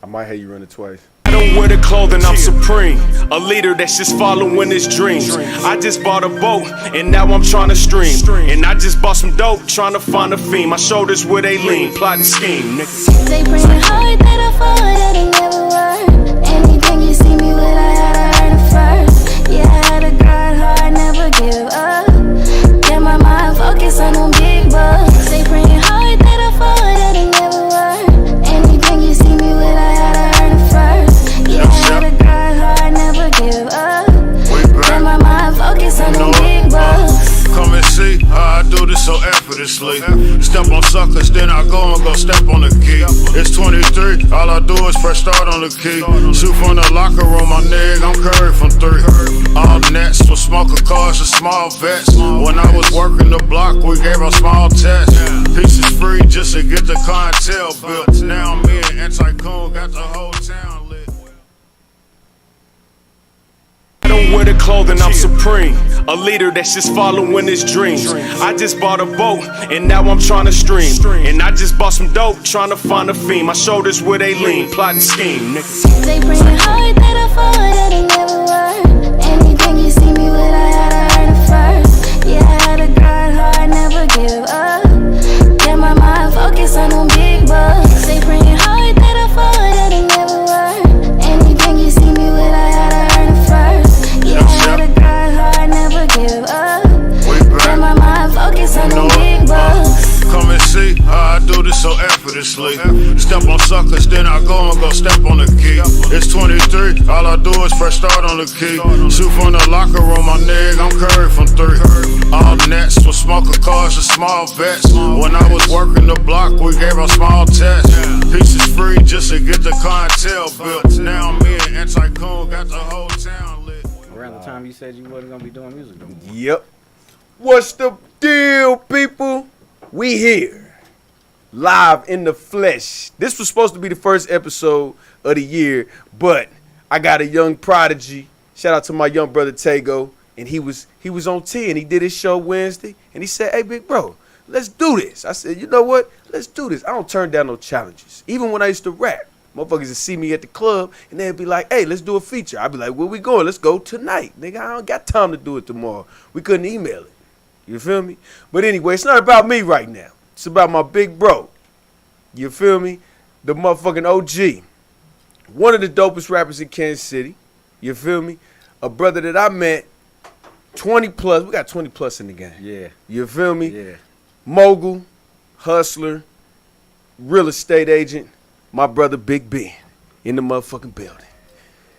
might have you run it twice. I don't wear the clothing, I'm supreme. A leader that's just following his dreams. I just bought a boat, and now I'm trying to stream. And I just bought some dope, trying to find a fiend. My shoulders where they lean, plotting scheme, nigga. They bring it hard, that I fall, that it never worked. Anything you see me with, I had to earn it first. Yeah, I had to grind hard, never give up. Get my mind focused on them big bucks. They bring it hard, that I fall, that it never worked. Anything you see me with, I had to earn it first. Yeah, I had to grind hard, never give up. Get my mind focused on them big bucks. Come and see how I do this so effortlessly. Step on suckers, then I go and go step on the key. It's 23, all I do is press start on the key. Shoot from the locker room, my nigga, I'm Curry from 3. All nets with smoker cars and small vets. When I was working the block, we gave our small tests. Pieces free just to get the clientele built. Now me and Anti-Coon got the whole town lit. I don't wear the clothing, I'm supreme. A leader that's just following his dreams. I just bought a boat, and now I'm trying to stream. And I just bought some dope, trying to find a fiend. My shoulders where they lean, plotting scheme, nigga. They bring it hard, that I fall, that it never worked. Anything you see me with, I had to earn it first. Yeah, I had to grind hard, never give up. Get my mind focused on them big bucks. They bring it hard, that I fall, that it never worked. Anything you see me with, I had to earn it first. Yeah, I had to grind hard, never give up. Get my mind focused on them big bucks. Come and see how I do this so effortlessly. Step on suckers, then I go and go step on the key. It's 23, all I do is press start on the key. Shoot from the locker room, my nigga, I'm Curry from 3. All nets with smoker cars and small vets. When I was working the block, we gave our small tests. Pieces free just to get the clientele built. Now me and Anti-Coon got the whole town lit. Around the time you said you wasn't gonna be doing music no more. Yep. What's the deal, people? We here. Live in the flesh. This was supposed to be the first episode of the year, but I got a young prodigy. Shout out to my young brother Tego. And he was on 10. He did his show Wednesday. And he said, hey, big bro, let's do this. I said, you know what? Let's do this. I don't turn down no challenges. Even when I used to rap. Motherfuckers would see me at the club, and they'd be like, hey, let's do a feature. I'd be like, where we going? Let's go tonight. Nigga, I don't got time to do it tomorrow. We couldn't email it. You feel me? But anyway, it's not about me right now. It's about my big bro. You feel me? The motherfucking OG. One of the dopest rappers in Kansas City. You feel me? A brother that I met 20 plus. We got 20 plus in the game. Yeah. You feel me? Yeah. Mogul, hustler, real estate agent. My brother Big Ben in the motherfucking building.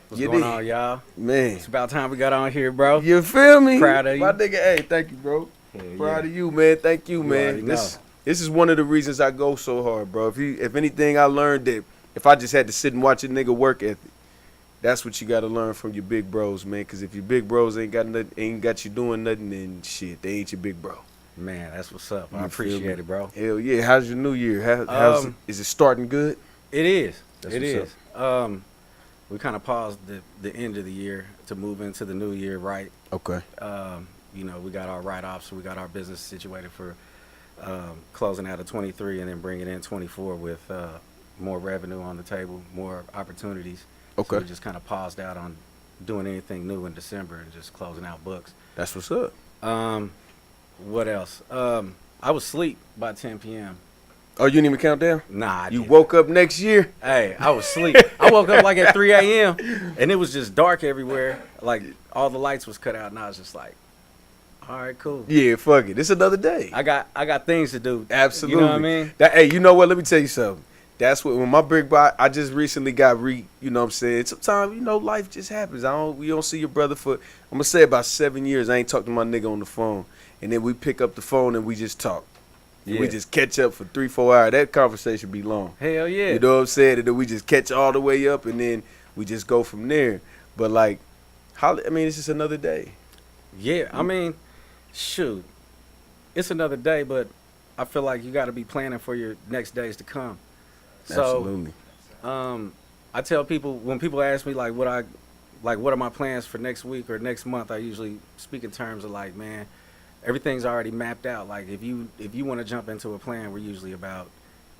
What's going on, y'all? Man. It's about time we got on here, bro. You feel me? Proud of you. My nigga, hey, thank you, bro. Proud of you, man. Thank you, man. This is one of the reasons I go so hard, bro. If anything, I learned that if I just had to sit and watch a nigga work ethic, that's what you got to learn from your big bros, man. Because if your big bros ain't got you doing nothing, then shit, they ain't your big bro. Man, that's what's up. I appreciate it, bro. Hell yeah. How's your new year? Is it starting good? It is. That's it what's is. We kind of paused the end of the year to move into the new year, right? Okay. You know, we got our write-offs, so we got our business situated for closing out of 23 and then bringing in 24 with more revenue on the table, more opportunities. Okay. So we just kind of paused out on doing anything new in December and just closing out books. That's what's up. What else? I was asleep by 10 p.m. Oh, you didn't even count down? Nah. You woke up next year? Hey, I was asleep. I woke up like at 3 a.m. and it was just dark everywhere. Like all the lights was cut out and I was just like, all right, cool. Yeah, fuck it. It's another day. I got things to do. Absolutely. You know what I mean? Hey, you know what? Let me tell you something. That's what when my big boy, I just recently got you know what I'm saying? Sometimes, you know, life just happens. We don't see your brother for, I'm gonna say about 7 years. I ain't talked to my nigga on the phone. And then we pick up the phone and we just talk. Yeah. We just catch up for 3-4 hours. That conversation be long. Hell yeah. You know what I'm saying? And then we just catch all the way up and then we just go from there. But like, it's just another day. Yeah, I mean, shoot. It's another day, but I feel like you got to be planning for your next days to come. Absolutely. So, I tell people, when people ask me what are my plans for next week or next month, I usually speak in terms of like, man, everything's already mapped out. Like if you want to jump into a plan, we're usually about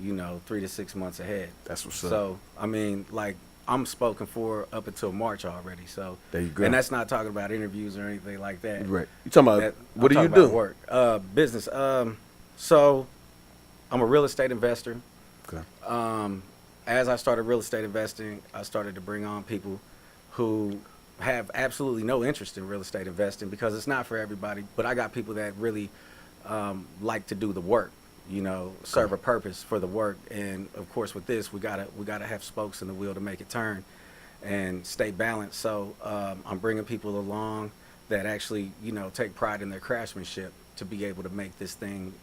3 to 6 months ahead. That's what's up. So, I mean, like, I'm spoken for up until March already. So There you go. And that's not talking about interviews or anything like that. Right. You talking about what do you do? Work, business. So I'm a real estate investor. Okay. As I started real estate investing, I started to bring on people who have absolutely no interest in real estate investing because it's not for everybody. But I got people that really like to do the work. Serve a purpose for the work. And of course, with this, we gotta have spokes in the wheel to make it turn and stay balanced. So I'm bringing people along that actually, take pride in their craftsmanship to be able to make this thing,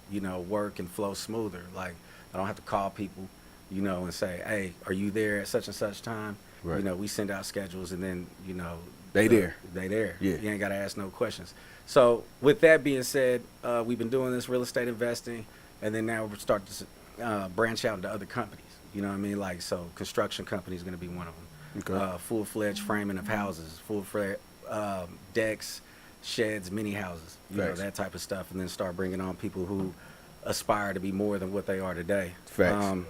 work and flow smoother. Like, I don't have to call people, and say, hey, are you there at such and such time? Right. We send out schedules and then, They there. They there. Yeah. You ain't got to ask no questions. So with that being said, we've been doing this real estate investing, and then now we're starting to branch out into other companies. You know what I mean? Like, so construction company is going to be one of them. Okay. Full-fledged framing of houses, full-fledged decks, sheds, mini houses, Facts. that type of stuff, and then start bringing on people who aspire to be more than what they are today. Facts.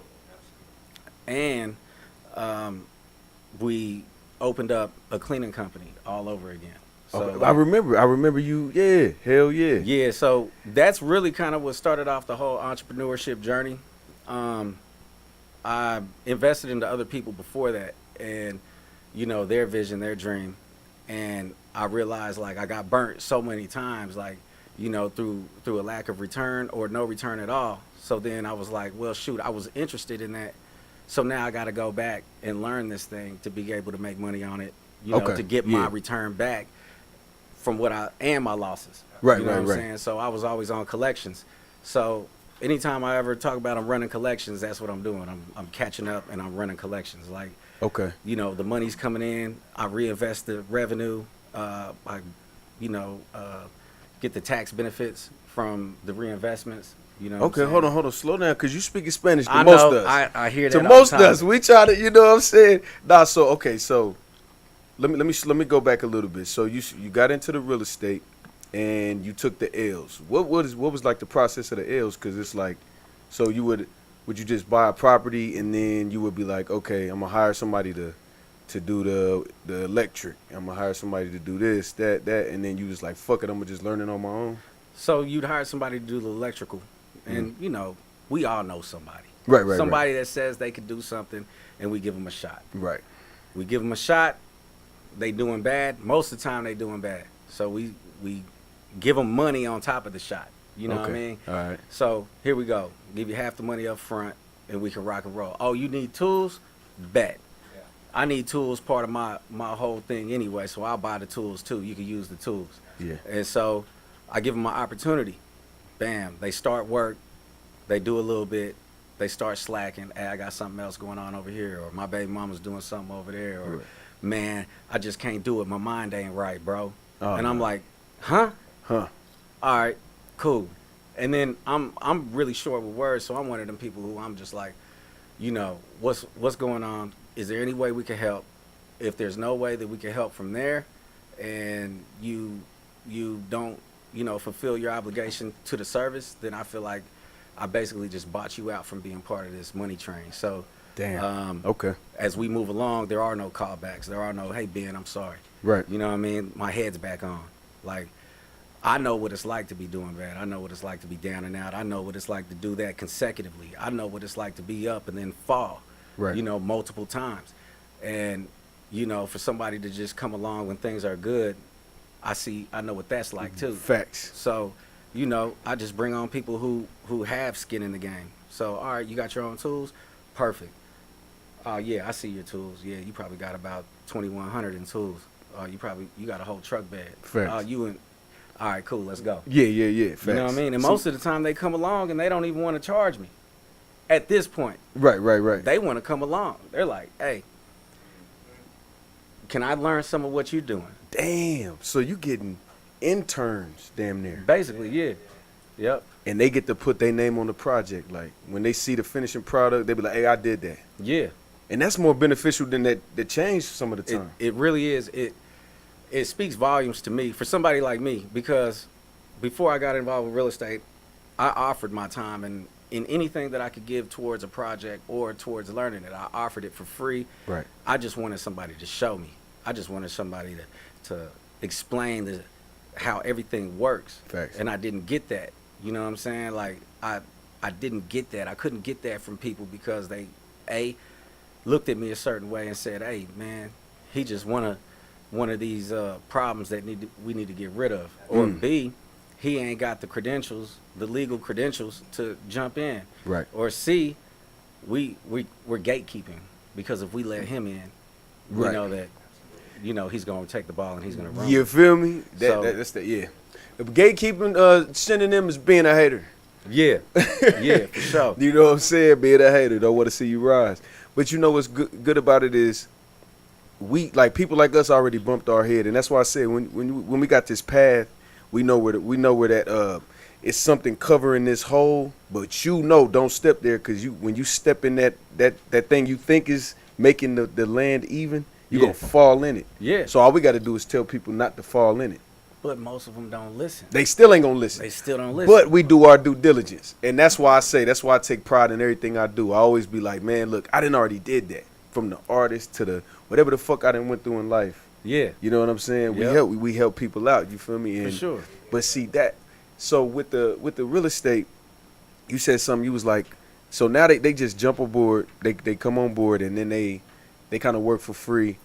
We opened up a cleaning company all over again. So Okay. I remember you. Yeah. Hell yeah. yeah, so that's really kind of what started off the whole entrepreneurship journey. I invested into other people before that, and their vision, their dream, and I realized like I got burnt so many times, like through a lack of return or no return at all. So then I was like, well, shoot, I was interested in that, so now I got to go back and learn this thing to be able to make money on it, Okay. to get Yeah. my return back from what and my losses. Right, You know right, what I'm right. saying? So I was always on collections. So anytime I ever talk about I'm running collections, that's what I'm doing. I'm catching up and I'm running collections. Like, Okay. the money's coming in, I reinvest the revenue, get the tax benefits from the reinvestments. Okay, hold on, slow down, cause you speaking Spanish to I most know, of us. I hear that To all the most time. of us, we try to, you know what I'm saying? Nah, so okay, so let me go back a little bit. So you got into the real estate and you took the L's. What was like the process of the L's? Cause it's like, so would you just buy a property and then you would be like, okay, I'm gonna hire somebody to do the electric. I'm gonna hire somebody to do this, that, and then you was like, fuck it, I'm gonna just learn it on my own. So you'd hire somebody to do the electrical, and we all know somebody. Right. Somebody that says they could do something, and we give them a shot. Right. We give them a shot. They doing bad. Most of the time, they doing bad. So we give them money on top of the shot. You know what I mean? All right. So here we go. Give you half the money up front, and we can rock and roll. Oh, you need tools? Bet. Yeah. I need tools part of my whole thing anyway, so I'll buy the tools too. You can use the tools. Yeah. And so I give them my opportunity. Bam. They start work. They do a little bit. They start slacking. Hey, I got something else going on over here, or my baby mama's doing something over there, or Right. man, I just can't do it. My mind ain't right, bro. Oh, and I'm no. like, huh? Huh. All right, cool. And then I'm really short with words, so I'm one of them people who I'm just like, what's going on? Is there any way we can help? If there's no way that we can help from there, and you don't fulfill your obligation to the service, then I feel like I basically just bought you out from being part of this money train. So Damn. Okay. as we move along, there are no callbacks. There are no, hey Ben, I'm sorry. Right. You know what I mean? My head's back on. Like, I know what it's like to be doing bad. I know what it's like to be down and out. I know what it's like to do that consecutively. I know what it's like to be up and then fall, Right. multiple times. And, for somebody to just come along when things are good, I know what that's like too. Facts. So, I just bring on people who have skin in the game. So, all right, you got your own tools? Perfect. Yeah, I see your tools. Yeah, you probably got about 2,100 in tools. You got a whole truck bed. Facts. All right, cool, let's go. Yeah. Facts. You know what I mean? And most of the time they come along and they don't even want to charge me. At this point, Right. they want to come along. They're like, hey, can I learn some of what you're doing? Damn. So you getting interns damn near. Basically, yeah. Yep. And they get to put their name on the project. Like when they see the finishing product, they be like, hey, I did that. Yeah. And that's more beneficial than that change some of the time. It really is. It speaks volumes to me for somebody like me, because before I got involved with real estate, I offered my time in anything that I could give towards a project or towards learning it, I offered it for free. Right. I just wanted somebody to show me. I just wanted somebody to explain how everything works. Facts. And I didn't get that. You know what I'm saying? Like I didn't get that. I couldn't get that from people because they looked at me a certain way and said, "Hey, man, he just one of these problems that we need to get rid of." Or B, he ain't got the credentials, the legal credentials to jump in. Right. Or C, we're gatekeeping because if we let him in, we Right. know that he's gonna take the ball and he's gonna run. You feel me? That's the yeah. The gatekeeping synonym is being a hater. Yeah, yeah, for sure. You know what I'm saying? Being a hater, don't want to see you rise. But you know what's good about it is we like people like us already bumped our head, and that's why I said when we got this path, we know where that it's something covering this hole. But don't step there because when you step in that thing you think is making the land even, you're gonna fall in it. Yeah. So all we got to do is tell people not to fall in it. But most of them don't listen. They still ain't gonna listen. They still don't listen. But we do our due diligence, and that's why I take pride in everything I do. I always be like, man, look, I didn't already did that, from the artist to the whatever the fuck I done went through in life. Yeah. You know what I'm saying? Yep. We help people out. You feel me? And, For sure. But see that. So with the real estate, you said something. You was like, so now they just jump aboard. They come on board, and then they kind of work for free.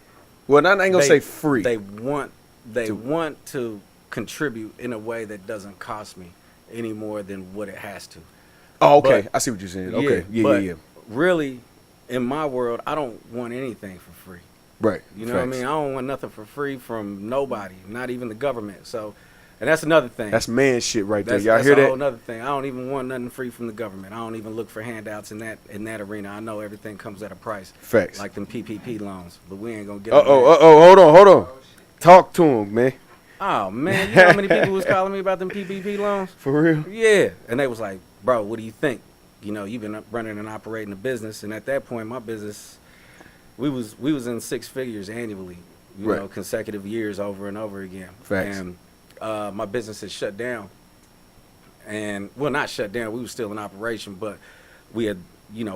Well, I ain't gonna say free. They want to contribute in a way that doesn't cost me any more than what it has to. Oh, okay. But- I see what you're saying. Okay. but Yeah. really, in my world, I don't want anything for free. Right. You know what I mean? I don't want nothing for free from nobody, not even the government. So, and that's another thing. That's man shit right there. That's, Y'all that's hear a that? whole another thing. I don't even want nothing free from the government. I don't even look for handouts in that arena. I know everything comes at a price. Facts. Like them PPP loans, but we ain't gonna get. Hold on. Talk to him, man. Oh man, you know how many people was calling me about them PPP loans? For real? Yeah, and they was like, "Bro, what do you think? You've been running and operating a business." And at that point, my business, we was in six figures annually, Right. consecutive years over and over again. Facts. And my business has shut down. And well, not shut down. We were still in operation, but we had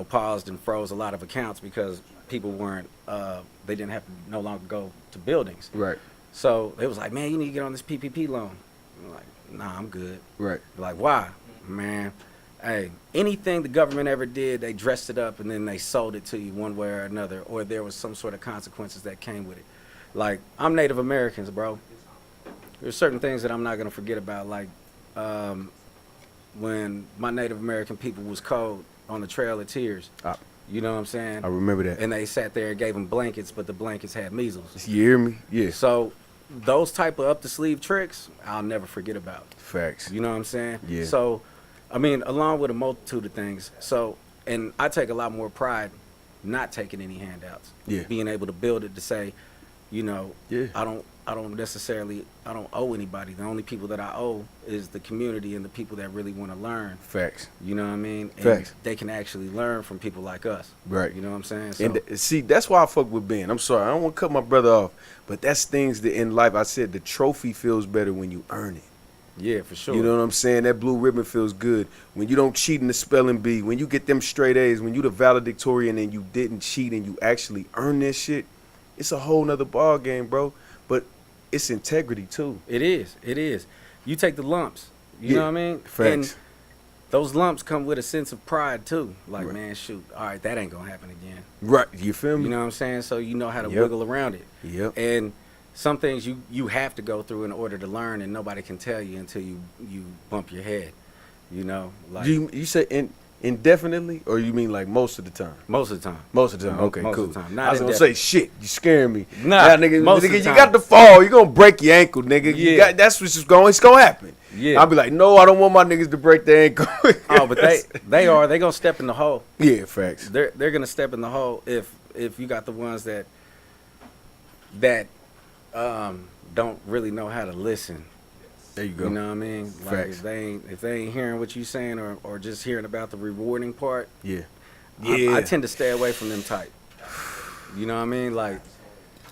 paused and froze a lot of accounts because people weren't. They didn't have to no longer go to buildings. Right. So it was like, man, you need to get on this PPP loan. I'm like, nah, I'm good. Right. They're like, why? Man, hey, anything the government ever did, they dressed it up and then they sold it to you one way or another, or there was some sort of consequences that came with it. Like, I'm Native Americans, bro. There's certain things that I'm not going to forget about, like when my Native American people was cold on the Trail of Tears. You know what I'm saying? I remember that. And they sat there and gave them blankets, but the blankets had measles. You hear me? Yeah. So those type of up-the-sleeve tricks, I'll never forget about. Facts. You know what I'm saying? Yeah. So, I mean, along with a multitude of things. So, and I take a lot more pride not taking any handouts. Yeah. Being able to build it to say, Yeah. I don't owe anybody. The only people that I owe is the community and the people that really want to learn. Facts. You know what I mean? And Facts. they can actually learn from people like us. Right. You know what I'm saying? So, And see, that's why I fuck with Ben. I'm sorry, I don't want to cut my brother off, but that's things that in life. I said the trophy feels better when you earn it. yeah, for sure. You know what I'm saying? That blue ribbon feels good when you don't cheat in the spelling bee. When you get them straight A's. When you the valedictorian and you didn't cheat and you actually earn this shit. It's a whole nother ball game, bro. But it's integrity too. It is. It is. You take the lumps. You know what I mean? Facts. And those lumps come with a sense of pride too. Like, Right. man, shoot, all right, that ain't gonna happen again. Right. You feel me? You know what I'm saying? So you know how to Yep. wiggle around it. Yep. And some things you have to go through in order to learn, and nobody can tell you until you bump your head. You know, like You say indefinitely, or you mean like most of the time? most of the time. Most of the time. Okay, Most cool. of the time. Not I was gonna indefinitely. say shit. You scaring me. Nah, nigga, most of nigga, the you time. got to fall. You gonna break your ankle, nigga. Yeah. That's what's just going. It's gonna happen. Yeah. I'll be like, no, I don't want my niggas to break their ankle. Oh, but they gonna step in the hole. Yeah, facts. They're gonna step in the hole if you got the ones that don't really know how to listen. There you go. You know what I mean? Like Facts. if they ain't hearing what you saying or just hearing about the rewarding part, Yeah. I tend to stay away from them type. You know what I mean? Like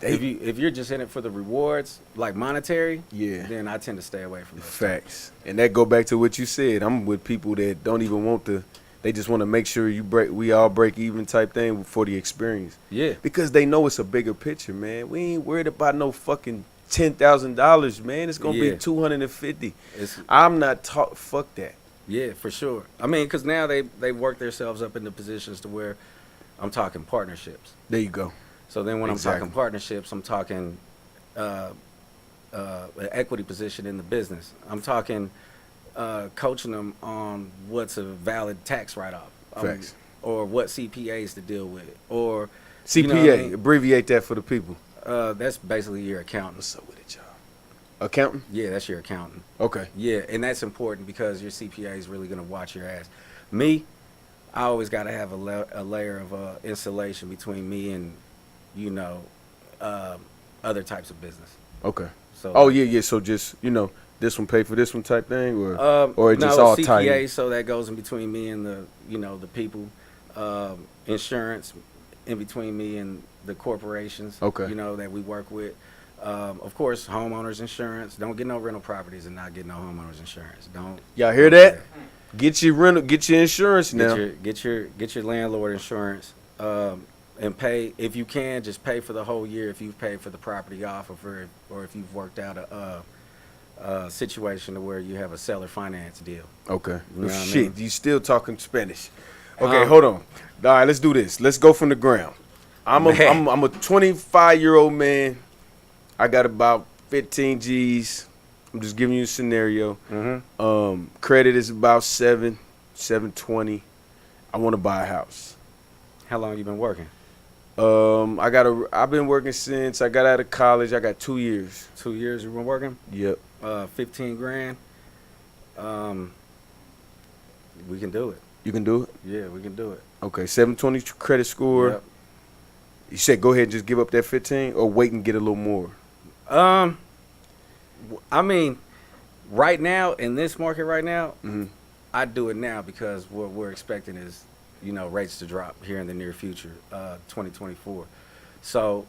if you're just in it for the rewards, like monetary, Yeah. then I tend to stay away from those. Facts. And that go back to what you said. I'm with people that don't even want the They just want to make sure we all break even type thing for the experience. Yeah. Because they know it's a bigger picture, man. We ain't worried about no fucking $10,000, man. It's gonna be $250. I'm not fuck that. Yeah, for sure. I mean, because now they work themselves up into positions to where I'm talking partnerships. There you go. So then when Exactly. I'm talking partnerships, I'm talking an equity position in the business. I'm talking coaching them on what's a valid tax write-off. Facts. Or what CPAs to deal with. Or CPA, you know what I mean? abbreviate that for the people. That's basically your accountant. What's up with it, y'all? Accountant? Yeah, that's your accountant. Okay. Yeah, and that's important because your CPA is really going to watch your ass. Me, I always got to have a layer of insulation between me and, you know, other types of business. Okay. So. Oh yeah. So just this one pay for this one type thing, or it just all CPA, tight. so that goes in between me and the people. Insurance in between me and the corporations. Okay. That we work with. Of course, homeowners insurance. Don't get no rental properties and not get no homeowners insurance. Don't. Y'all hear that? Get your rental, get your insurance now. Get your landlord insurance. And pay if you can. Just pay for the whole year if you've paid for the property off, or if you've worked out a situation where you have a seller finance deal. Okay. You know what I Shit, mean? you still talking Spanish? Okay, hold on. All right, let's do this. Let's go from the ground. I'm a 25-year-old man. I got about 15 G's. I'm just giving you a scenario. Mm-hmm. Credit is about 720. I want to buy a house. How long you been working? I've been working since I got out of college. I got 2 years. 2 years you been working? Yep. 15 grand. We can do it. You can do it? Yeah, we can do it. Okay, 720 credit score. Yep. You said go ahead and just give up that 15 or wait and get a little more? I mean, right now, in this market right now, Mm-hmm. I'd do it now because what we're expecting is, rates to drop here in the near future, 2024. So,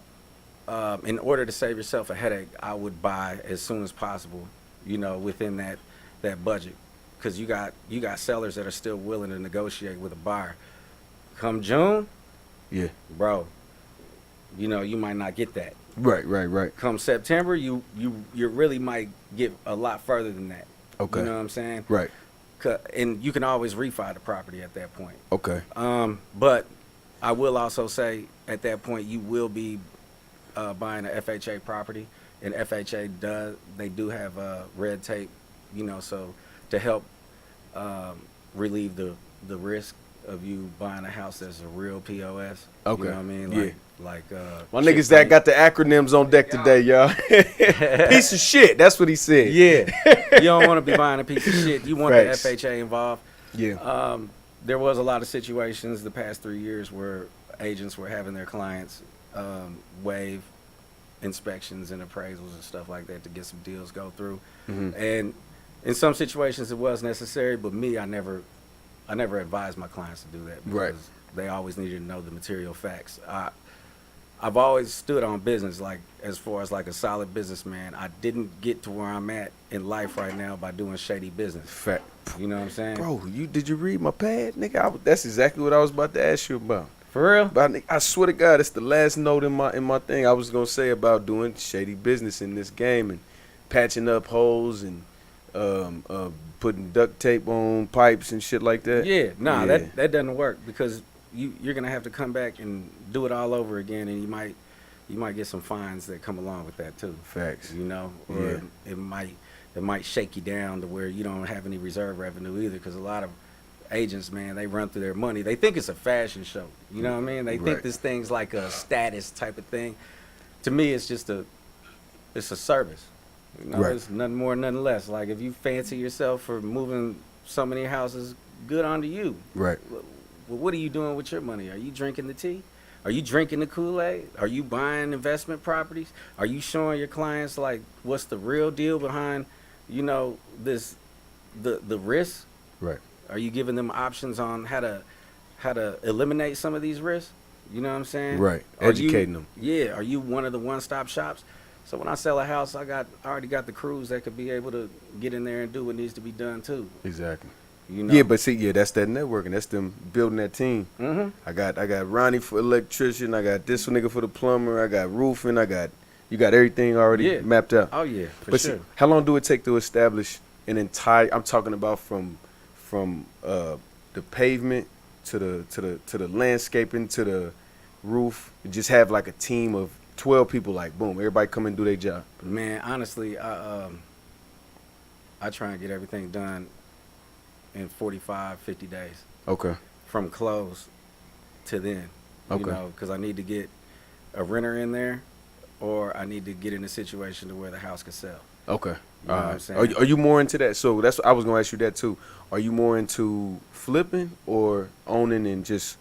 in order to save yourself a headache, I would buy as soon as possible, within that budget. Because you got sellers that are still willing to negotiate with a buyer. Come June, Yeah. bro, you might not get that. Right. Come September, you really might get a lot further than that. Okay. You know what I'm saying? Right. And you can always refi the property at that point. Okay. But I will also say at that point you will be buying a FHA property, and FHA they do have red tape, so to help relieve the risk of you buying a house that's a real POS. Okay. You know what I mean? Yeah. Like My niggas that got the acronyms on deck today, y'all. Piece of shit. That's what he said. Yeah. You don't want to be buying a piece of shit. You want Facts. the FHA involved. Yeah. There was a lot of situations the past 3 years where agents were having their clients waive inspections and appraisals and stuff like that to get some deals go through. Mm-hmm. And in some situations it was necessary, but me, I never advised my clients to do that because Right. they always needed to know the material facts. I've always stood on business, like as far as like a solid businessman. I didn't get to where I'm at in life right now by doing shady business. Fact. You know what I'm saying? Bro, did you read my pad, nigga? That's exactly what I was about to ask you about. For real? But I swear to God, it's the last note in my thing I was gonna say about doing shady business in this game and patching up holes and putting duct tape on pipes and shit like that. Yeah, nah, Yeah. that doesn't work because you're gonna have to come back and do it all over again, and you might get some fines that come along with that too. Facts. Or Yeah. it might shake you down to where you don't have any reserve revenue either, because a lot of agents, man, they run through their money. They think it's a fashion show. You know what I mean? They think Right. this thing's like a status type of thing. To me, it's just it's a service. Right. It's nothing more, nothing less. Like if you fancy yourself for moving so many houses, good on to you. Right. Well, what are you doing with your money? Are you drinking the tea? Are you drinking the Kool-Aid? Are you buying investment properties? Are you showing your clients like what's the real deal behind, this the risk? Right. Are you giving them options on how to eliminate some of these risks? You know what I'm saying? Right. Are Educating them. Yeah. Are you one of the one-stop shops? So when I sell a house, I already got the crews that could be able to get in there and do what needs to be done too. Exactly. You know? Yeah, but see, yeah, that's that networking. That's them building that team. Mm-hmm. I got Ronnie for electrician. I got this nigga for the plumber. I got roofing. You got everything already mapped out. Oh yeah, for But sure. see, how long do it take to establish an entire? I'm talking about from the pavement to the landscaping to the roof. Just have like a team of 12 people. Like boom, everybody come and do their job. Man, honestly, I try and get everything done in 45, 50 days. Okay. From close to then. You Okay. know, because I need to get a renter in there, or I need to get in a situation to where the house can sell. Okay. You know what I'm saying? Are you more into that? So that's I was gonna ask you that too. Are you more into flipping or owning and just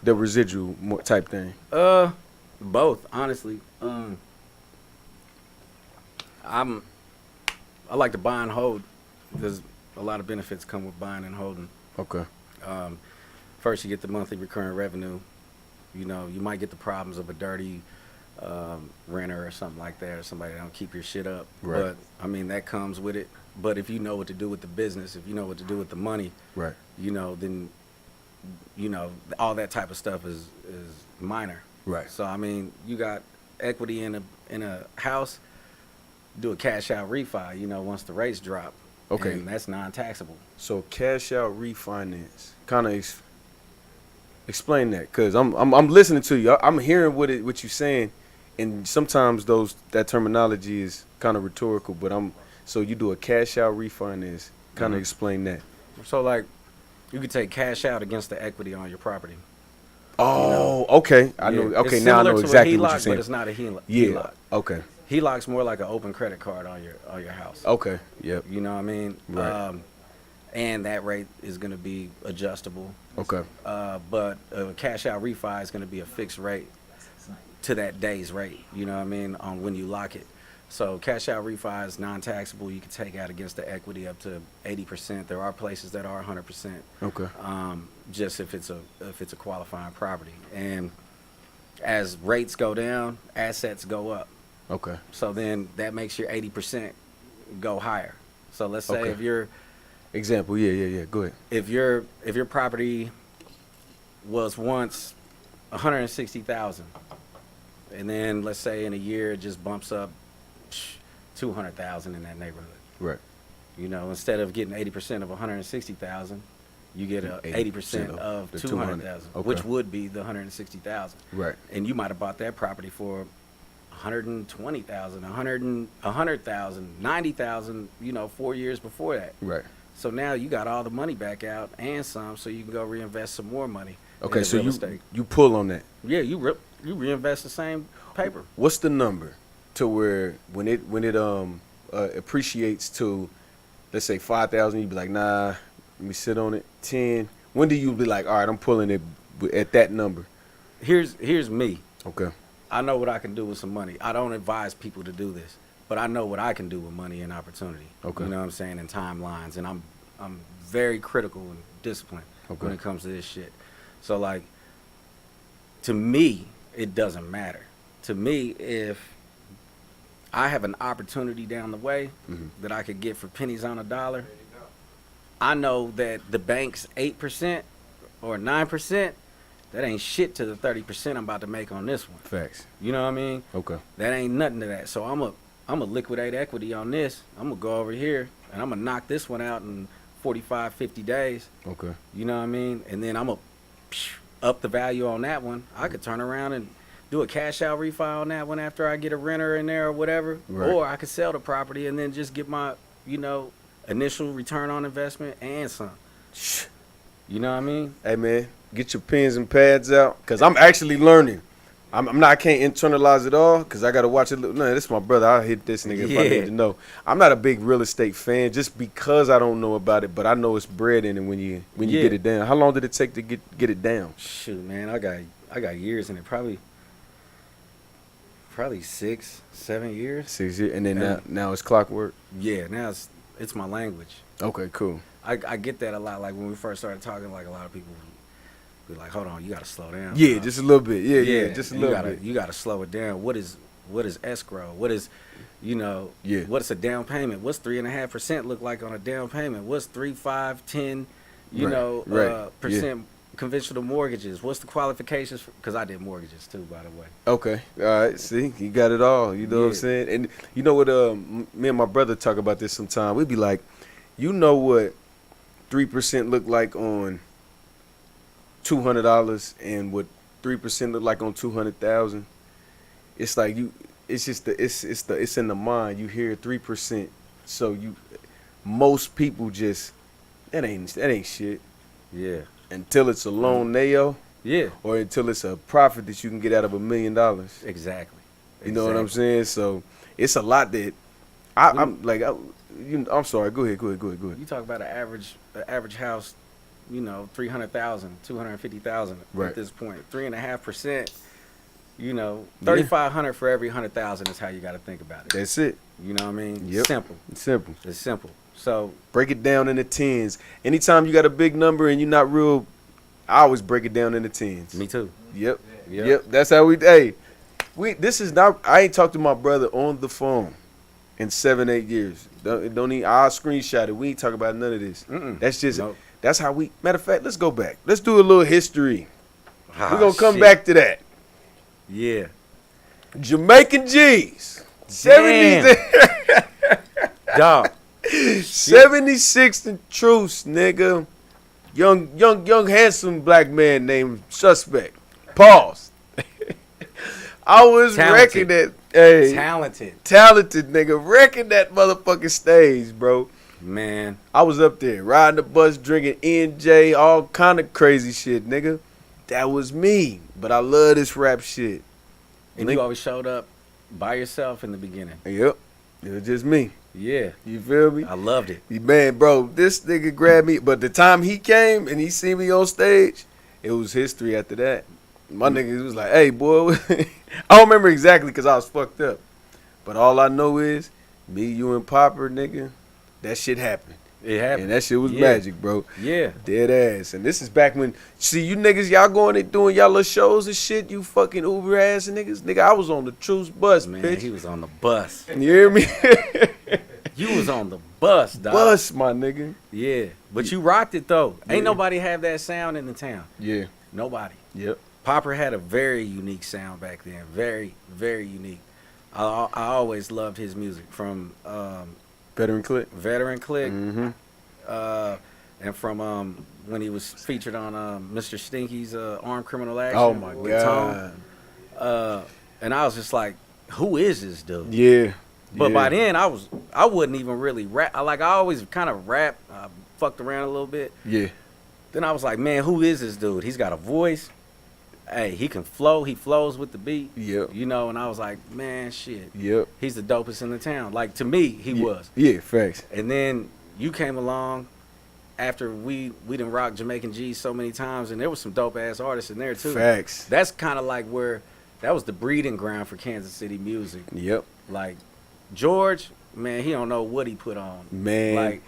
the residual type thing? Both, honestly. I like to buy and hold. There's a lot of benefits come with buying and holding. Okay. First, you get the monthly recurring revenue. You know, you might get the problems of a dirty renter or something like that, or somebody that don't keep your shit up. Right. But I mean, that comes with it. But if you know what to do with the business, if you know what to do with the money, Right. you know, then you know all that type of stuff is minor. Right. So I mean, you got equity in a house. Do a cash out refi. You know, once the rates drop. Okay. And that's non-taxable. So cash out refinance. Kind of explain that, cause I'm listening to you. I'm hearing what you're saying, and sometimes that terminology is kind of rhetorical. But so you do a cash out refinance. Kind of explain that. So like, you could take cash out against the equity on your property. Oh, okay. I know. Yeah. Okay, It's now I similar know to exactly a HELOC, what you're saying. But it's not a HELOC. Yeah. Okay. HELOC's more like an open credit card on your house. Okay. Yep. You know what I mean? Right. And that rate is going to be adjustable. Okay. But a cash out refi is going to be a fixed rate to that day's rate. You know what I mean? On when you lock it. So cash out refi is non-taxable. You can take out against the equity up to 80%. There are places that are 100%. Okay. Just if it's a qualifying property. And as rates go down, assets go up. Okay. So then that makes your 80% go higher. So let's say Okay. if you're Example. Yeah. Go ahead. if your property was once 160,000, and then let's say in a year it just bumps up 200,000 in that neighborhood. Right. You know, instead of getting 80% of 160,000, you get 80% of the 200,000, Okay. which would be the 160,000. Right. And you might have bought that property for 120,000, 100,000, 90,000, you know, 4 years before that. Right. So now you got all the money back out and some, so you can go reinvest some more money. Okay. in So real estate. you pull on that. Yeah, you reinvest the same paper. What's the number to where when it appreciates to, let's say 5,000, you be like, nah, let me sit on it. 10. When do you be like, all right, I'm pulling it at that number? Here's me. Okay. I know what I can do with some money. I don't advise people to do this, but I know what I can do with money and opportunity. Okay. You know what I'm saying? And timelines. And I'm very critical and disciplined Okay. when it comes to this shit. So like, to me, it doesn't matter. To me, if I have an opportunity down the way that I could get for pennies on a dollar, I know that the bank's 8% or 9%, that ain't shit to the 30% I'm about to make on this one. Facts. You know what I mean? Okay. That ain't nothing to that. So I'm a liquidate equity on this. I'm gonna go over here and I'm gonna knock this one out in 45, 50 days. Okay. You know what I mean? And then I'm gonna up the value on that one. I could turn around and do a cash out refi on that one after I get a renter in there or whatever. Right. Or I could sell the property and then just get my, you know, initial return on investment and some. You know what I mean? Hey man, get your pens and pads out, cause I'm actually learning. I can't internalize it all, cause I gotta watch it. No, this is my brother. I'll hit this nigga if I need to know. I'm not a big real estate fan, just because I don't know about it, but I know it's bread in it when you get it down. How long did it take to get it down? Shoot, man, I got years in it. Probably 6, 7 years. 6 years, and then now it's clockwork. Yeah, now it's my language. Okay, cool. I get that a lot. Like when we first started talking, like a lot of people be like, "Hold on, you got to slow down." Yeah, just a little bit. Yeah, just a you little gotta, bit. You got to slow it down. What is What is escrow? What is, Yeah. what's a down payment? What's 3.5% look like on a down payment? What's 3, 5, 10, percent conventional mortgages? What's the qualifications? Because I did mortgages too, by the way. Okay. All right. See, you got it all. You know what I'm saying? And you know what? Me and my brother talk about this sometime. We be like, you know what 3% look like on $200 and what 3% look like on 200,000. It's like it's in the mind. You hear 3%, so most people just that ain't shit. Yeah. Until it's a loan nail. Yeah. Or until it's a profit that you can get out of $1 million. Exactly. You know what I'm saying? So it's a lot that I'm like. I'm sorry. Go ahead. You talk about an average house, 300,000, 250,000 Right. at this point. 3.5%. 3,500 for every 100,000 is how you got to think about it. That's it. You know what I mean? Yep. Simple. Simple. It's simple. So Break it down into tens. Anytime you got a big number and you're not real, I always break it down into tens. me too. Yep. That's how we. Hey, this is not. I ain't talked to my brother on the phone in 7-8 years. Don't even. I'll screenshot it. We ain't talk about none of this. That's just. Nope. That's how we. Matter of fact, let's go back. Let's do a little history. We're gonna come shit. back to that. Yeah. Jamaican G's. 70s. Dog. 76 and truce, nigga. Young, handsome black man named Suspect. Pause. I was wrecking that. Hey, talented nigga, wrecking that motherfucking stage, bro. Man. I was up there riding the bus, drinking NJ, all kind of crazy shit, nigga. That was me, but I love this rap shit. And you always showed up by yourself in the beginning. Yep, it was just me. Yeah. You feel me? I loved it. Man, bro, this nigga grabbed me. But the time he came and he see me on stage, it was history after that. My nigga was like, hey, boy. I don't remember exactly because I was fucked up. But all I know is, me, you, and Popper, nigga, that shit happened. It happened. And that shit was magic, bro. Yeah. Dead ass. And this is back when, see, you niggas, y'all going and doing y'all little shows and shit, you fucking Uber ass niggas. Nigga, I was on the Truce bus, Man, bitch. he was on the bus. You hear me? You was on the bus, dog. Bus, my nigga. Yeah. But you rocked it, though. Ain't nobody have that sound in the town. Yeah. Nobody. Yep. Popper had a very unique sound back then. Very, very unique. I always loved his music from Veteran Click. Mm-hmm. And from when he was featured on Mr. Stinky's Armed Criminal Action. Oh, my with God. Tone. And I was just like, who is this dude? Yeah. But by then, I wouldn't even really rap. I always kind of rap. I fucked around a little bit. Yeah. Then I was like, man, who is this dude? He's got a voice. Hey, he can flow. He flows with the beat. Yep. And I was like, man, shit. Yep. He's the dopest in the town. Like, to me, he was. Yeah, facts. And then you came along after we done rocked Jamaican G's so many times, and there was some dope-ass artists in there, too. Facts. That's kind of like where, that was the breeding ground for Kansas City music. Yep. Like, George, man, he don't know what he put on. Man. Like,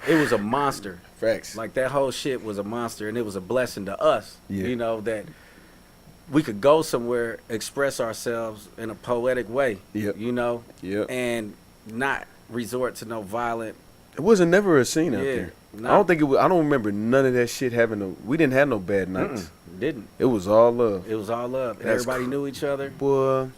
it was a monster. Facts. Like, that whole shit was a monster, and it was a blessing to us. Yeah. That we could go somewhere, express ourselves in a poetic way. Yep. Yep. And not resort to no violent. It wasn't never a scene out there. No. I don't think it was. I don't remember none of that shit having. We didn't have no bad nights. Didn't. It was all love. It was all love. That's Everybody knew each other. Boy,